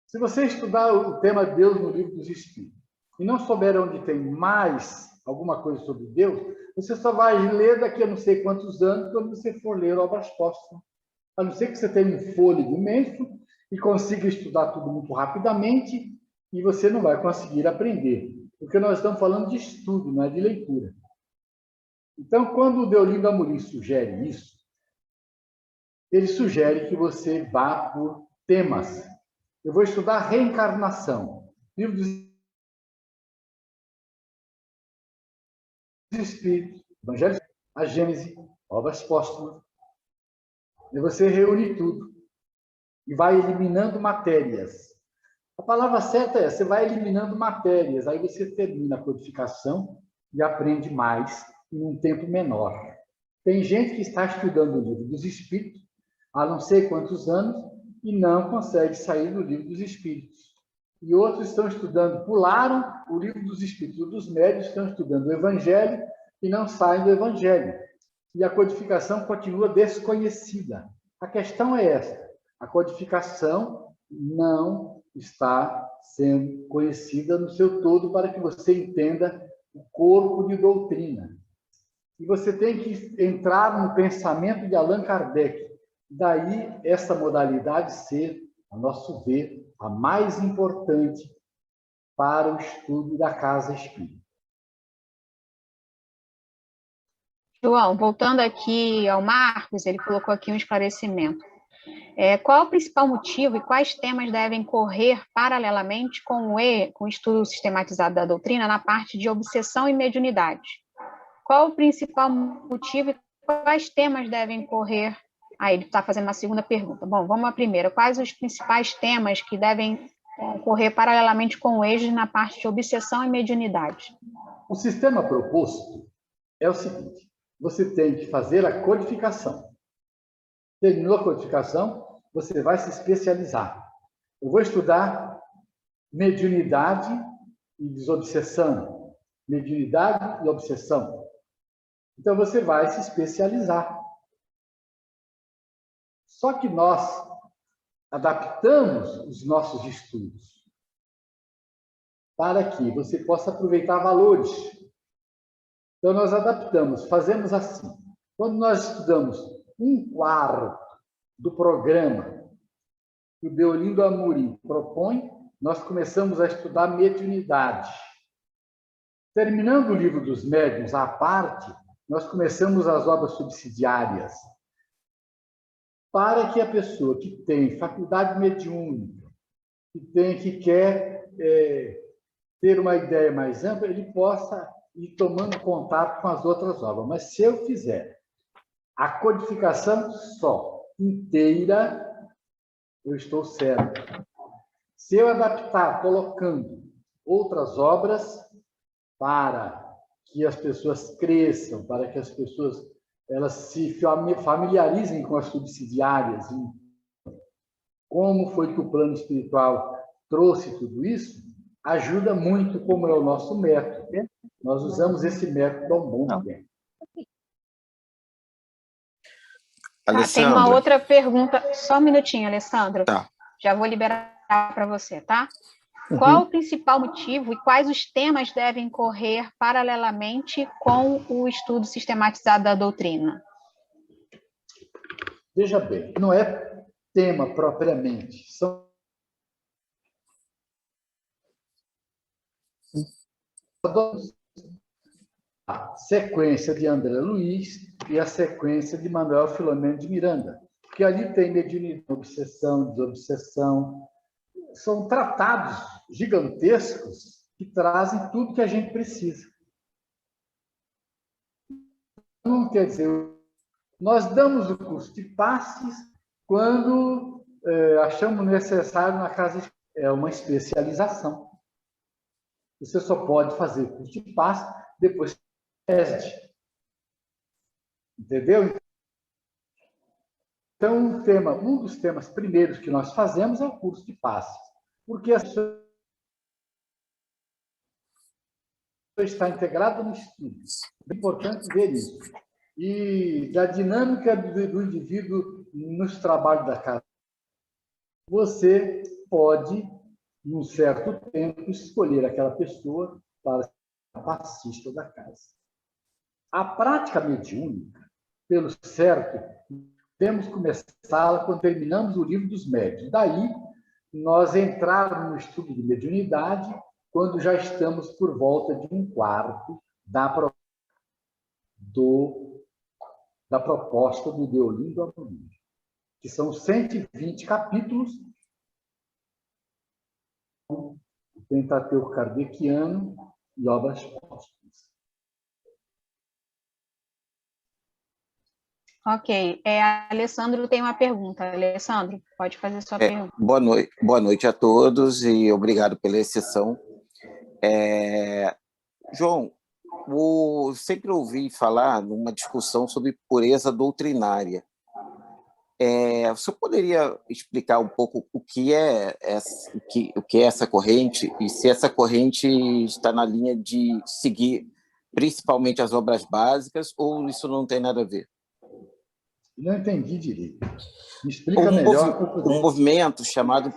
Se você estudar o tema Deus no Livro dos Espíritos e não souber onde tem mais alguma coisa sobre Deus, você só vai ler daqui a não sei quantos anos quando você for ler obras póstumas. A não ser que você tenha um fôlego imenso e consiga estudar tudo muito rapidamente, e você não vai conseguir aprender. Porque nós estamos falando de estudo, não é de leitura. Então, quando o Deolindo Amorim sugere isso, ele sugere que você vá por temas. Eu vou estudar reencarnação. Livro dos Espíritos, Evangelho, a Gênese, obras póstumas. E você reúne tudo e vai eliminando matérias. A palavra certa é, você vai eliminando matérias, aí você termina a codificação e aprende mais em um tempo menor. Tem gente que está estudando o Livro dos Espíritos há não sei quantos anos e não consegue sair do Livro dos Espíritos. E outros estão estudando, pularam o Livro dos Espíritos, dos médios estão estudando o Evangelho e não saem do Evangelho. E a codificação continua desconhecida. A questão é esta: a codificação não está sendo conhecida no seu todo para que você entenda o corpo de doutrina. E você tem que entrar no pensamento de Allan Kardec. Daí essa modalidade ser, a nosso ver, a mais importante para o estudo da casa espírita. João, voltando aqui ao Marcos, ele colocou aqui um esclarecimento. Qual o principal motivo e quais temas devem correr paralelamente com o estudo sistematizado da doutrina na parte de obsessão e mediunidade? Qual o principal motivo e quais temas devem correr? Ele está fazendo uma segunda pergunta. Bom, vamos à primeira. Quais os principais temas que devem correr paralelamente com o eixo na parte de obsessão e mediunidade? O sistema proposto é o seguinte: você tem que fazer a codificação. Terminou a codificação, você vai se especializar. Eu vou estudar mediunidade e desobsessão. Mediunidade e obsessão. Então, você vai se especializar. Só que nós adaptamos os nossos estudos para que você possa aproveitar valores. Então, nós adaptamos, fazemos assim. Quando nós estudamos 1/4 do programa que o Deolindo Amorim propõe, nós começamos a estudar mediunidade. Terminando o livro dos médiuns à parte, nós começamos as obras subsidiárias, para que a pessoa que tem faculdade mediúnica, que quer ter uma ideia mais ampla, ele possa ir tomando contato com as outras obras. Mas se eu fizer a codificação só, inteira, eu estou certo. Se eu adaptar, colocando outras obras para que as pessoas cresçam, para que as pessoas elas se familiarizem com as subsidiárias, como foi que o plano espiritual trouxe tudo isso, ajuda muito, como é o nosso método. Nós usamos esse método há um bom tempo. Tem uma outra pergunta. Só um minutinho, Alessandro. Tá. Já vou liberar para você, tá? Qual o principal motivo e quais os temas devem correr paralelamente com o estudo sistematizado da doutrina? Veja bem, não é tema propriamente, são a sequência de André Luiz e a sequência de Manuel Filomeno de Miranda, porque ali tem mediunidade, obsessão, desobsessão, são tratados gigantescos que trazem tudo que a gente precisa. Não quer dizer, nós damos o curso de passes quando achamos necessário na casa, é uma especialização. Você só pode fazer curso de passes depois que teste. Entendeu? Então, um dos temas primeiros que nós fazemos é o curso de passes, porque a pessoa está integrada no estudo. É importante ver isso. E da dinâmica do indivíduo nos trabalhos da casa. Você pode, num certo tempo, escolher aquela pessoa para ser a passista da casa. A prática mediúnica, pelo certo, devemos começá-la quando terminamos o livro dos médiuns. Daí, nós entrarmos no estudo de mediunidade quando já estamos por volta de 1/4 da proposta do Deolindo Amorim, que são 120 capítulos do Pentateuco Kardeciano e obras póstumas. Ok. Alessandro tem uma pergunta. Alessandro, pode fazer sua pergunta. Boa noite a todos e obrigado pela exceção. João, sempre ouvi falar numa discussão sobre pureza doutrinária. O senhor poderia explicar um pouco o que é essa corrente e se essa corrente está na linha de seguir principalmente as obras básicas ou isso não tem nada a ver? Não entendi direito. Me explica melhor. Um movimento chamado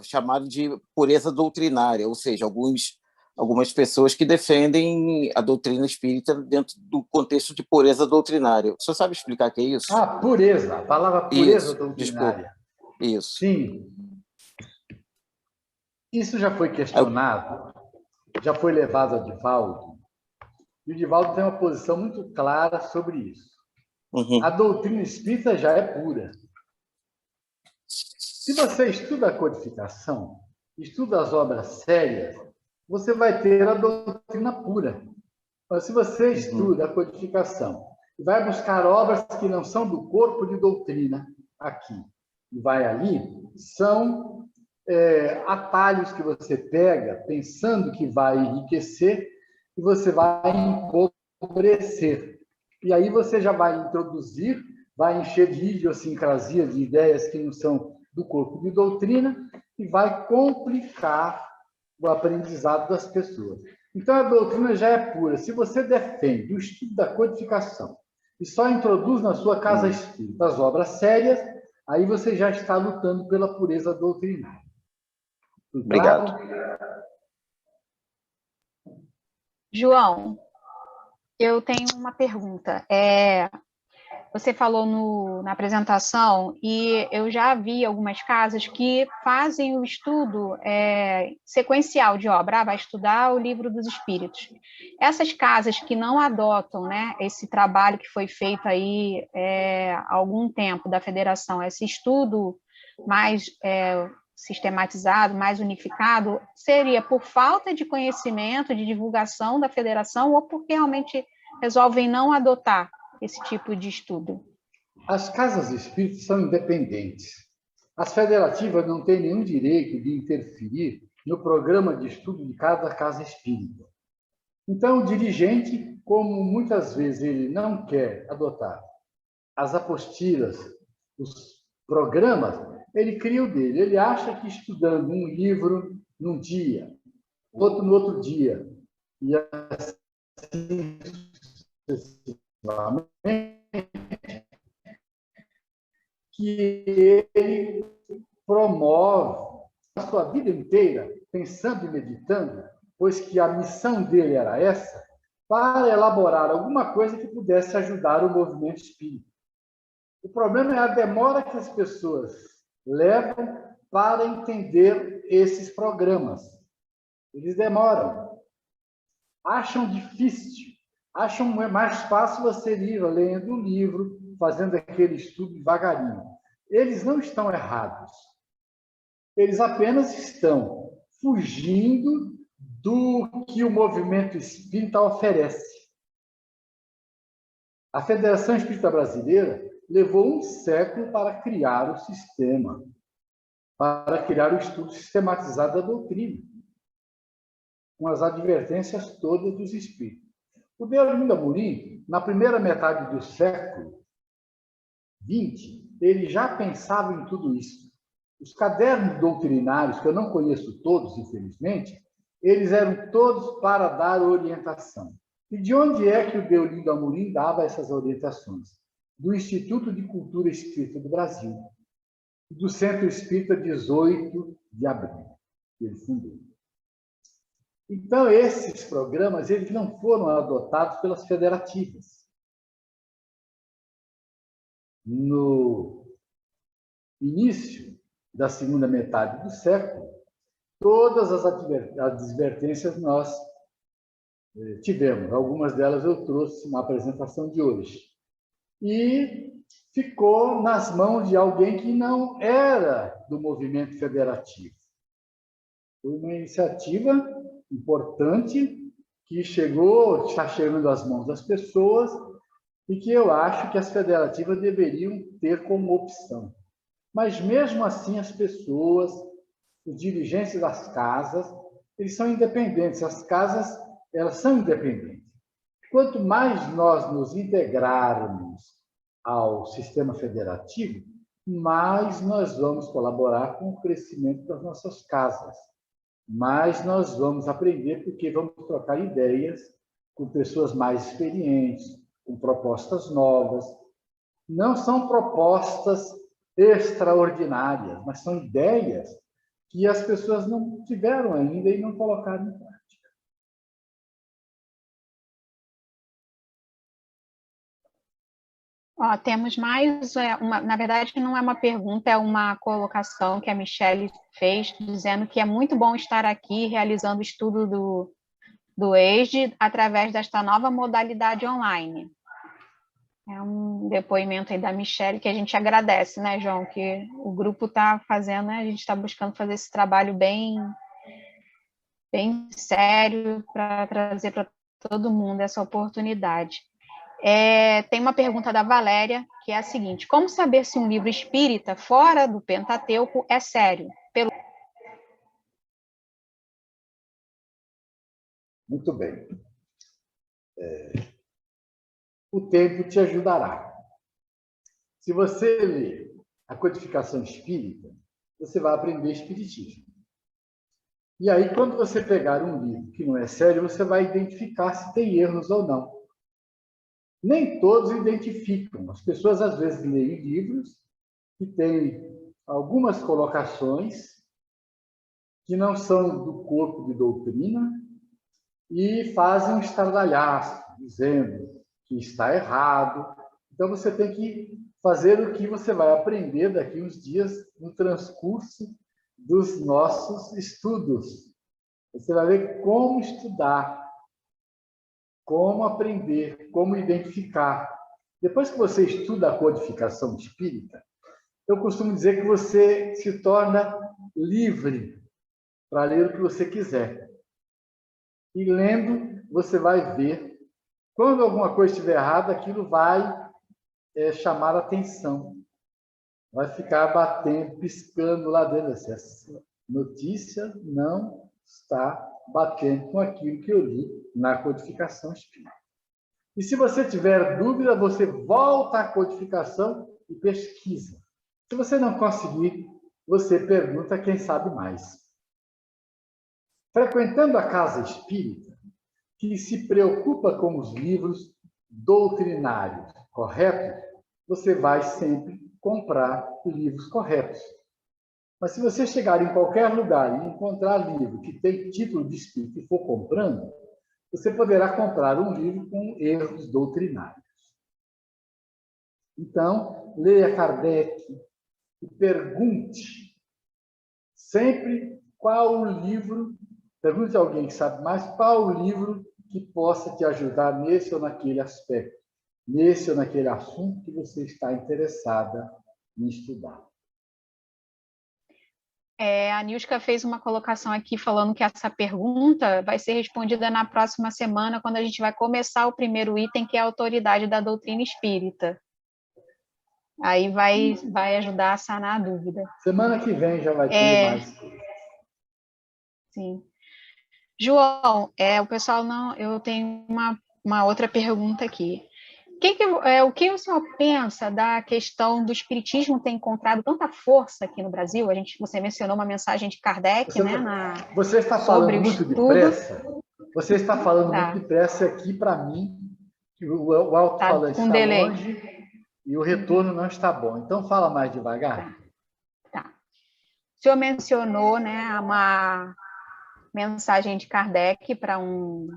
chamado de pureza doutrinária, ou seja, algumas pessoas que defendem a doutrina espírita dentro do contexto de pureza doutrinária. O senhor sabe explicar o que é isso? Pureza, a palavra pureza isso, doutrinária. Desculpa. Isso. Sim. Isso já foi questionado, já foi levado a Divaldo, e o Divaldo tem uma posição muito clara sobre isso. Uhum. A doutrina espírita já é pura. Se você estuda a codificação, estuda as obras sérias, você vai ter a doutrina pura. Mas se você estuda a codificação e vai buscar obras que não são do corpo de doutrina aqui e vai ali, são atalhos que você pega pensando que vai enriquecer e você vai empobrecer. E aí você já vai introduzir, vai encher de idiosincrasia, de ideias que não são do corpo de doutrina e vai complicar o aprendizado das pessoas. Então, a doutrina já é pura. Se você defende o estudo da codificação e só introduz na sua casa espírita as obras sérias, aí você já está lutando pela pureza doutrinária. Obrigado. João, eu tenho uma pergunta. Você falou na apresentação e eu já vi algumas casas que fazem o estudo sequencial de obra, vai estudar o Livro dos Espíritos. Essas casas que não adotam, né, esse trabalho que foi feito aí há algum tempo da Federação, esse estudo mais sistematizado, mais unificado, seria por falta de conhecimento, de divulgação da Federação ou porque realmente resolvem não adotar esse tipo de estudo? As casas espíritas são independentes. As federativas não têm nenhum direito de interferir no programa de estudo de cada casa espírita. Então, o dirigente, como muitas vezes ele não quer adotar as apostilas, os programas, ele cria o dele. Ele acha que estudando um livro num dia, outro no outro dia, e assim que ele promove a sua vida inteira pensando e meditando, pois que a missão dele era essa, para elaborar alguma coisa que pudesse ajudar o movimento espírita. O problema é a demora que as pessoas levam para entender esses programas. Eles demoram. Acham difícil. Acham mais fácil você ir lendo um livro, fazendo aquele estudo devagarinho. Eles não estão errados. Eles apenas estão fugindo do que o movimento espírita oferece. A Federação Espírita Brasileira levou um século para criar o sistema, para criar o estudo sistematizado da doutrina, com as advertências todas dos espíritos. O Deolindo Amorim, na primeira metade do século XX, ele já pensava em tudo isso. Os cadernos doutrinários, que eu não conheço todos, infelizmente, eles eram todos para dar orientação. E de onde é que o Deolindo Amorim dava essas orientações? Do Instituto de Cultura Espírita do Brasil, do Centro Espírita 18 de Abril, que ele fundou. Então, esses programas eles não foram adotados pelas federativas. No início da segunda metade do século, todas as advertências nós tivemos. Algumas delas eu trouxe na apresentação de hoje. E ficou nas mãos de alguém que não era do movimento federativo. Foi uma iniciativa importante que está chegando às mãos das pessoas e que eu acho que as federativas deveriam ter como opção. Mas, mesmo assim, as pessoas, os dirigentes das casas, eles são independentes. As casas, elas são independentes. Quanto mais nós nos integrarmos ao sistema federativo, mais nós vamos colaborar com o crescimento das nossas casas. Mais nós vamos aprender, porque vamos trocar ideias com pessoas mais experientes, com propostas novas. Não são propostas extraordinárias, mas são ideias que as pessoas não tiveram ainda e não colocaram em prática. Ó, temos mais uma, na verdade não é uma pergunta, é uma colocação que a Michele fez, dizendo que é muito bom estar aqui realizando o estudo do ESD através desta nova modalidade online. É um depoimento aí da Michele que a gente agradece, né, João, que o grupo está fazendo, né, a gente está buscando fazer esse trabalho bem sério para trazer para todo mundo essa oportunidade. Tem uma pergunta da Valéria, que é a seguinte: como saber se um livro espírita fora do Pentateuco é sério? Muito bem. O tempo te ajudará. Se você ler a codificação espírita, você vai aprender espiritismo. E aí, quando você pegar um livro que não é sério, você vai identificar se tem erros ou não. Nem todos identificam. As pessoas, às vezes, leem livros que têm algumas colocações que não são do corpo de doutrina e fazem um estardalhaço, dizendo que está errado. Então, você tem que fazer o que você vai aprender daqui uns dias no transcurso dos nossos estudos. Você vai ver como estudar, como aprender, como identificar. Depois que você estuda a codificação espírita, eu costumo dizer que você se torna livre para ler o que você quiser. E lendo, você vai ver. Quando alguma coisa estiver errada, aquilo vai chamar a atenção. Vai ficar batendo, piscando lá dentro. Essa notícia não está batendo com aquilo que eu li na codificação espírita. E se você tiver dúvida, você volta à codificação e pesquisa. Se você não conseguir, você pergunta quem sabe mais. Frequentando a casa espírita, que se preocupa com os livros doutrinários corretos, você vai sempre comprar livros corretos. Mas se você chegar em qualquer lugar e encontrar livro que tem título de espírito e for comprando, você poderá comprar um livro com erros doutrinários. Então, leia Kardec e pergunte sempre qual o livro, pergunte a alguém que sabe mais, qual o livro que possa te ajudar nesse ou naquele aspecto, nesse ou naquele assunto que você está interessada em estudar. A Nilska fez uma colocação aqui falando que essa pergunta vai ser respondida na próxima semana, quando a gente vai começar o primeiro item, que é a autoridade da doutrina espírita. Aí vai ajudar a sanar a dúvida. Semana que vem já vai ter mais coisa. Sim. João, o pessoal não... Eu tenho uma outra pergunta aqui. O que o senhor pensa da questão do espiritismo ter encontrado tanta força aqui no Brasil? Você mencionou uma mensagem de Kardec, Você está falando muito depressa? Você está falando muito depressa aqui para mim, que o alto-falante está longe e o retorno não está bom. Então, fala mais devagar. Tá. O senhor mencionou, uma mensagem de Kardec para um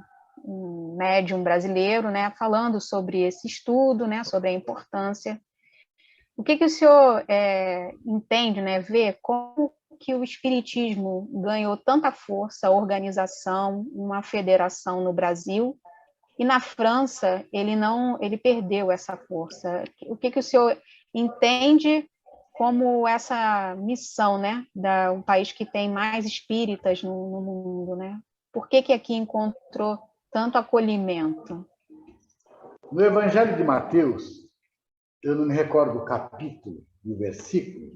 médium brasileiro, falando sobre esse estudo, sobre a importância. O que o senhor entende, vê como que o espiritismo ganhou tanta força, organização, uma federação no Brasil, e na França ele perdeu essa força? O que o senhor entende como essa missão, um país que tem mais espíritas no mundo, Por que aqui encontrou tanto acolhimento? No Evangelho de Mateus, eu não me recordo o capítulo e o versículo,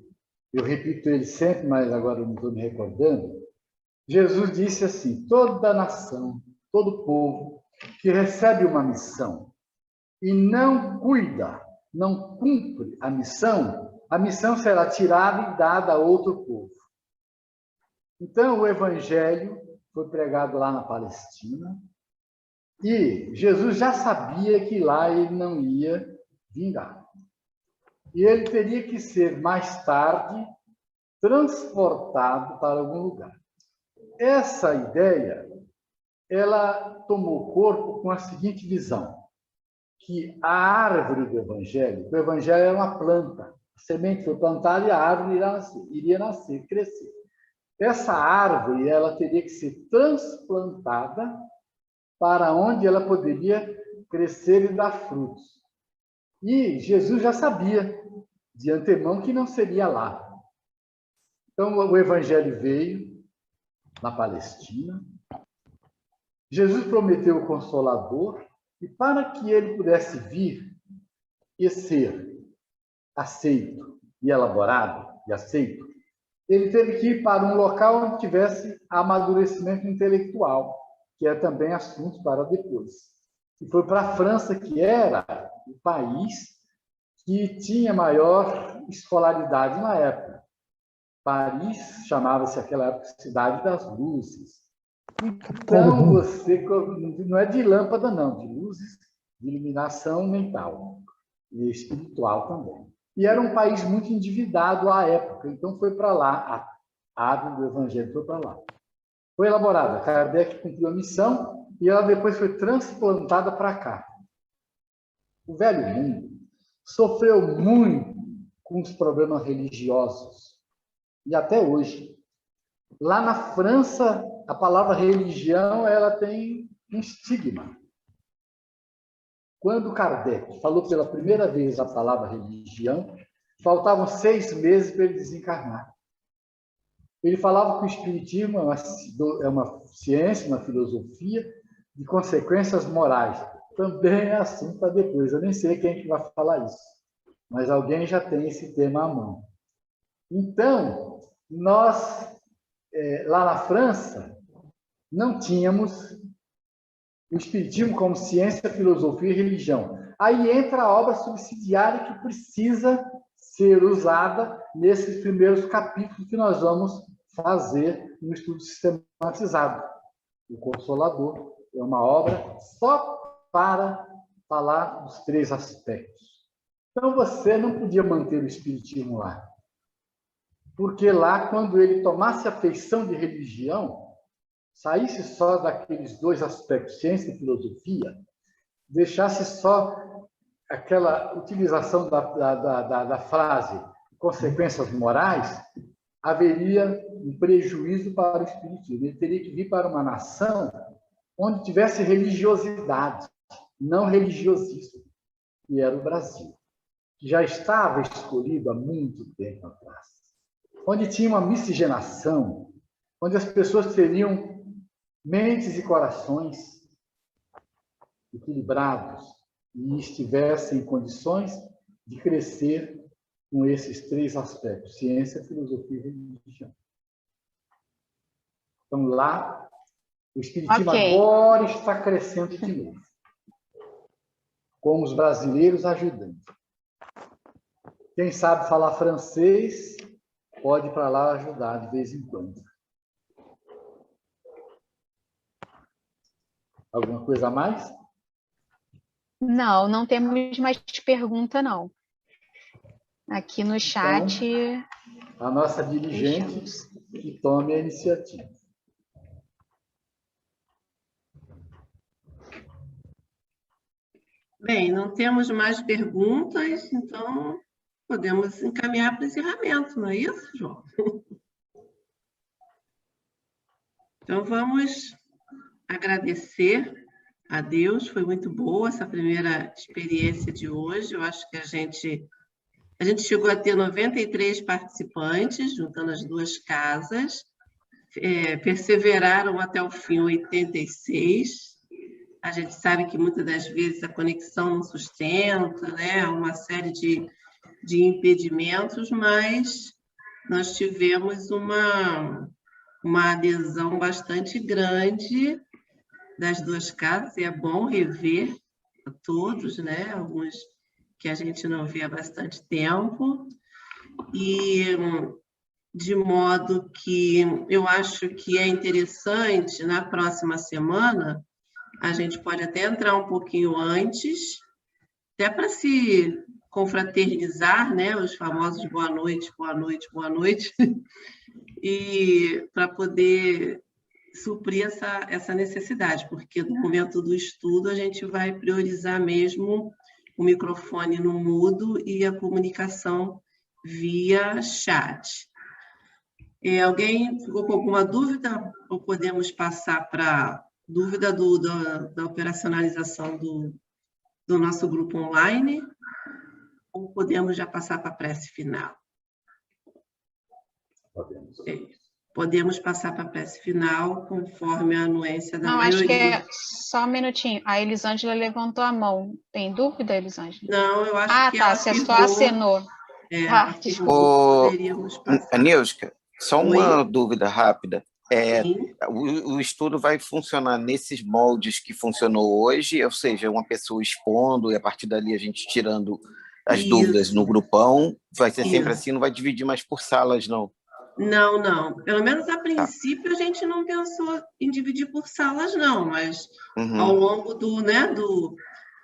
eu repito ele sempre, mas agora não estou me recordando. Jesus disse assim: toda nação, todo povo que recebe uma missão e não cuida não cumpre a missão será tirada e dada a outro povo. Então, o evangelho foi pregado lá na Palestina e Jesus já sabia que lá ele não ia vingar. E ele teria que ser, mais tarde, transportado para algum lugar. Essa ideia, ela tomou corpo com a seguinte visão, que a árvore do evangelho, o evangelho é uma planta, a semente foi plantada e a árvore iria nascer, crescer. Essa árvore, ela teria que ser transplantada para onde ela poderia crescer e dar frutos. E Jesus já sabia de antemão que não seria lá. Então, o evangelho veio na Palestina. Jesus prometeu o Consolador, e para que ele pudesse vir e ser aceito e elaborado e aceito, ele teve que ir para um local onde tivesse amadurecimento intelectual, que é também assunto para depois. E foi para a França, que era o país que tinha maior escolaridade na época. Paris chamava-se naquela época Cidade das Luzes. Então, você não é de lâmpada, não, de luzes, de iluminação mental e espiritual também. E era um país muito endividado à época, então foi para lá, a árvore do Evangelho foi para lá. Foi elaborada, Kardec cumpriu a missão e ela depois foi transplantada para cá. O velho mundo sofreu muito com os problemas religiosos, e até hoje. Lá na França, a palavra religião ela tem um estigma. Quando Kardec falou pela primeira vez a palavra religião, faltavam 6 meses para ele desencarnar. Ele falava que o espiritismo é uma ciência, uma filosofia de consequências morais. Também é assunto para depois. Eu nem sei quem é que vai falar isso, mas alguém já tem esse tema à mão. Então, nós, lá na França, não tínhamos o espiritismo como ciência, filosofia e religião. Aí entra a obra subsidiária que precisa ser usada nesses primeiros capítulos que nós vamos fazer no estudo sistematizado. O Consolador é uma obra só para falar dos 3 aspectos. Então, você não podia manter o espiritismo lá. Porque lá, quando ele tomasse a feição de religião, saísse só daqueles 2 aspectos, ciência e filosofia, deixasse só aquela utilização da frase consequências morais, haveria um prejuízo para o espiritismo. Ele teria que vir para uma nação onde tivesse religiosidade, não religiosismo, que era o Brasil, que já estava escolhido há muito tempo atrás, onde tinha uma miscigenação, onde as pessoas teriam mentes e corações equilibrados e estivessem em condições de crescer com esses 3 aspectos, ciência, filosofia e religião. Então, lá, o espiritismo agora está crescendo de novo, com os brasileiros ajudando. Quem sabe falar francês pode ir para lá ajudar de vez em quando. Alguma coisa a mais? Não, não temos mais pergunta, não. Aqui no chat... Então, a nossa dirigente que tome a iniciativa. Bem, não temos mais perguntas, então podemos encaminhar para o encerramento, não é isso, João? Então, vamos agradecer a Deus, foi muito boa essa primeira experiência de hoje. Eu acho que a gente chegou a ter 93 participantes, juntando as 2 casas, perseveraram até o fim 86. A gente sabe que muitas das vezes a conexão não sustenta, né? Uma série de impedimentos, mas nós tivemos uma adesão bastante grande das 2 casas, e é bom rever a todos, né? Alguns que a gente não vê há bastante tempo, e de modo que eu acho que é interessante, na próxima semana, a gente pode até entrar um pouquinho antes, até para se confraternizar, né? Os famosos boa noite, boa noite, boa noite, e para poder suprir essa necessidade, porque no momento do estudo a gente vai priorizar mesmo o microfone no mudo e a comunicação via chat. Alguém ficou com alguma dúvida? Ou podemos passar para dúvida da operacionalização do nosso grupo online? Ou podemos já passar para a prece final? Podemos. Podemos passar para a prece final, conforme a anuência da Não, maioria. acho que é só um minutinho. A Elisângela levantou a mão. Tem dúvida, Elisângela? Não, eu acho que tá, ela você afirmou. só acenou. Tá, Afirmou, poderíamos passar. Nilska, só uma Oi? dúvida rápida. Sim. O estudo vai funcionar nesses moldes que funcionou hoje, ou seja, uma pessoa expondo e a partir dali a gente tirando as dúvidas no grupão. Vai ser sempre assim, não vai dividir mais por salas, não? Não, não. Pelo menos a princípio a gente não pensou em dividir por salas, não, mas ao longo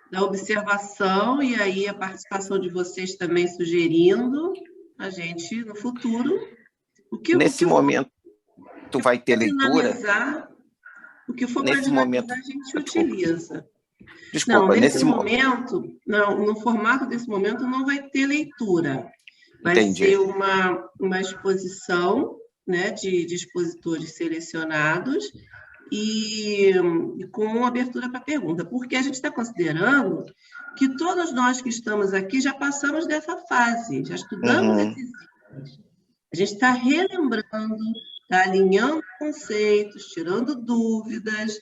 da observação e aí a participação de vocês também sugerindo, a gente, no futuro... Nesse momento, tu vai ter leitura? O que for para nesse momento, a gente utiliza. Desculpa, não, nesse momento, não, no formato desse momento não vai ter leitura. Vai ser uma exposição, né, de expositores selecionados e com abertura para pergunta, porque a gente está considerando que todos nós que estamos aqui já passamos dessa fase, já estudamos esses itens. A gente está relembrando, está alinhando conceitos, tirando dúvidas.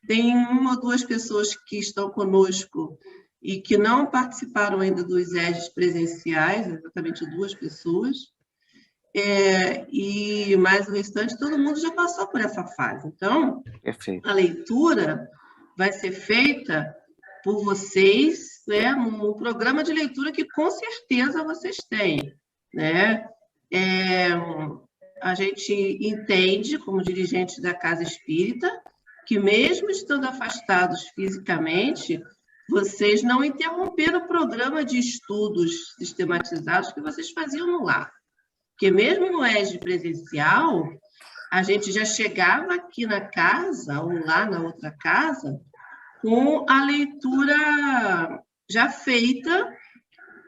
Tem uma ou duas pessoas que estão conosco e que não participaram ainda dos ESDs presenciais, exatamente 2 pessoas, e mais o restante, todo mundo já passou por essa fase. Então, a leitura vai ser feita por vocês, né, num programa de leitura que com certeza vocês têm, né? A gente entende, como dirigentes da Casa Espírita, que mesmo estando afastados fisicamente, vocês não interromperam o programa de estudos sistematizados que vocês faziam no lar. Porque mesmo no ESD presencial, a gente já chegava aqui na casa, ou lá na outra casa, com a leitura já feita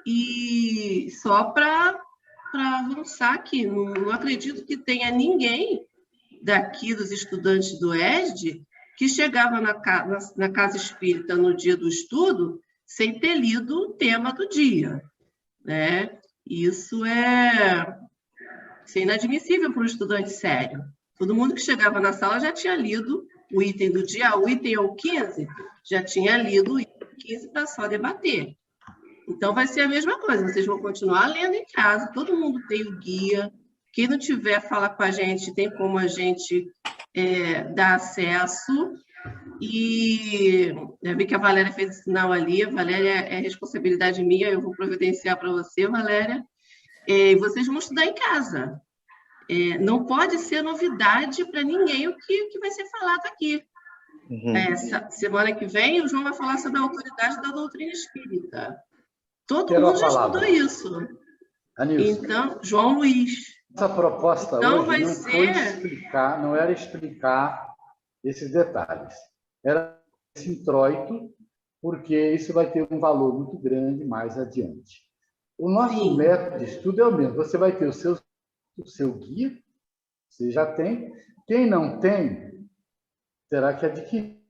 e só para avançar aqui. Não acredito que tenha ninguém daqui dos estudantes do ESD que chegava na Casa Espírita no dia do estudo sem ter lido o tema do dia, né? Isso é inadmissível para um estudante sério. Todo mundo que chegava na sala já tinha lido o item do dia, o item é o 15, já tinha lido o item 15 para só debater. Então, vai ser a mesma coisa, vocês vão continuar lendo em casa, todo mundo tem o guia, quem não tiver, fala com a gente, tem como a gente dar acesso, e eu vi que a Valéria fez esse sinal ali, a Valéria é responsabilidade minha, eu vou providenciar para você, Valéria, e vocês vão estudar em casa. Não pode ser novidade para ninguém o que vai ser falado aqui. Semana que vem, o João vai falar sobre a autoridade da doutrina espírita. Todo mundo já estudou isso. Então, João Luiz. Essa proposta hoje não era explicar esses detalhes. Era esse introito, porque isso vai ter um valor muito grande mais adiante. O nosso método de estudo é o mesmo. Você vai ter o seu guia, você já tem. Quem não tem, terá que adquirir.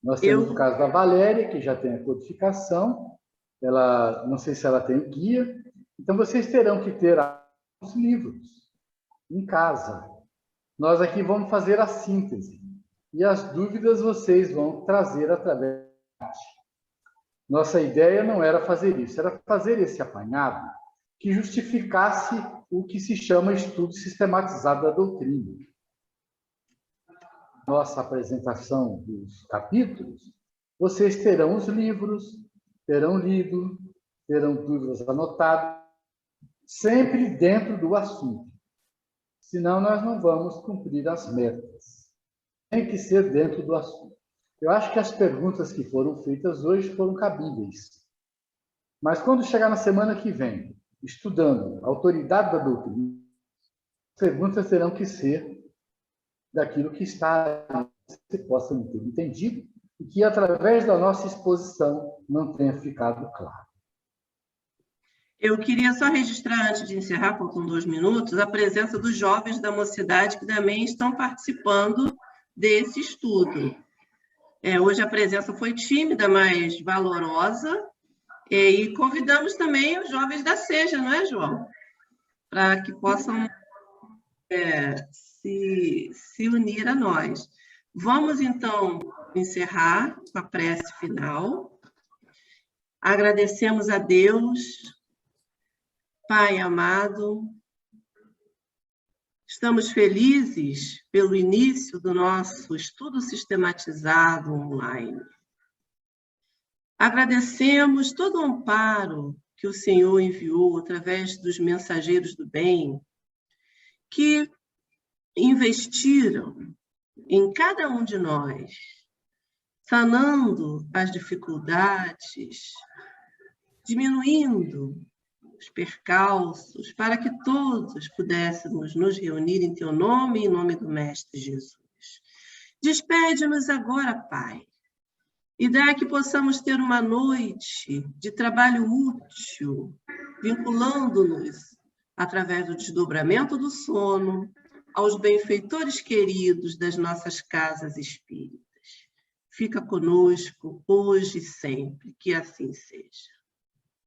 Nós temos o caso da Valéria, que já tem a codificação. Ela, não sei se ela tem o guia. Então, vocês terão que ter os livros em casa. Nós aqui vamos fazer a síntese. E as dúvidas vocês vão trazer através da arte. Nossa ideia não era fazer isso, era fazer esse apanhado que justificasse o que se chama estudo sistematizado da doutrina. Nossa apresentação dos capítulos, vocês terão os livros, terão lido, terão dúvidas anotadas, sempre dentro do assunto. Senão, nós não vamos cumprir as metas. Tem que ser dentro do assunto. Eu acho que as perguntas que foram feitas hoje foram cabíveis. Mas quando chegar na semana que vem, estudando a autoridade da doutrina, as perguntas terão que ser daquilo que está, que possam ter entendido e que, através da nossa exposição, não tenha ficado claro. Eu queria só registrar, antes de encerrar, faltam 2 minutos, a presença dos jovens da mocidade que também estão participando desse estudo. Hoje a presença foi tímida, mas valorosa, e convidamos também os jovens da SEJA, não é, João? Para que possam se unir a nós. Vamos, então, encerrar com a prece final. Agradecemos a Deus, Pai amado, estamos felizes pelo início do nosso estudo sistematizado online. Agradecemos todo o amparo que o Senhor enviou através dos mensageiros do bem, que investiram em cada um de nós, sanando as dificuldades, diminuindo os percalços, para que todos pudéssemos nos reunir em Teu nome e em nome do Mestre Jesus. Despede-nos agora, Pai, e dá que possamos ter uma noite de trabalho útil, vinculando-nos, através do desdobramento do sono, aos benfeitores queridos das nossas casas espíritas. Fica conosco hoje e sempre, que assim seja.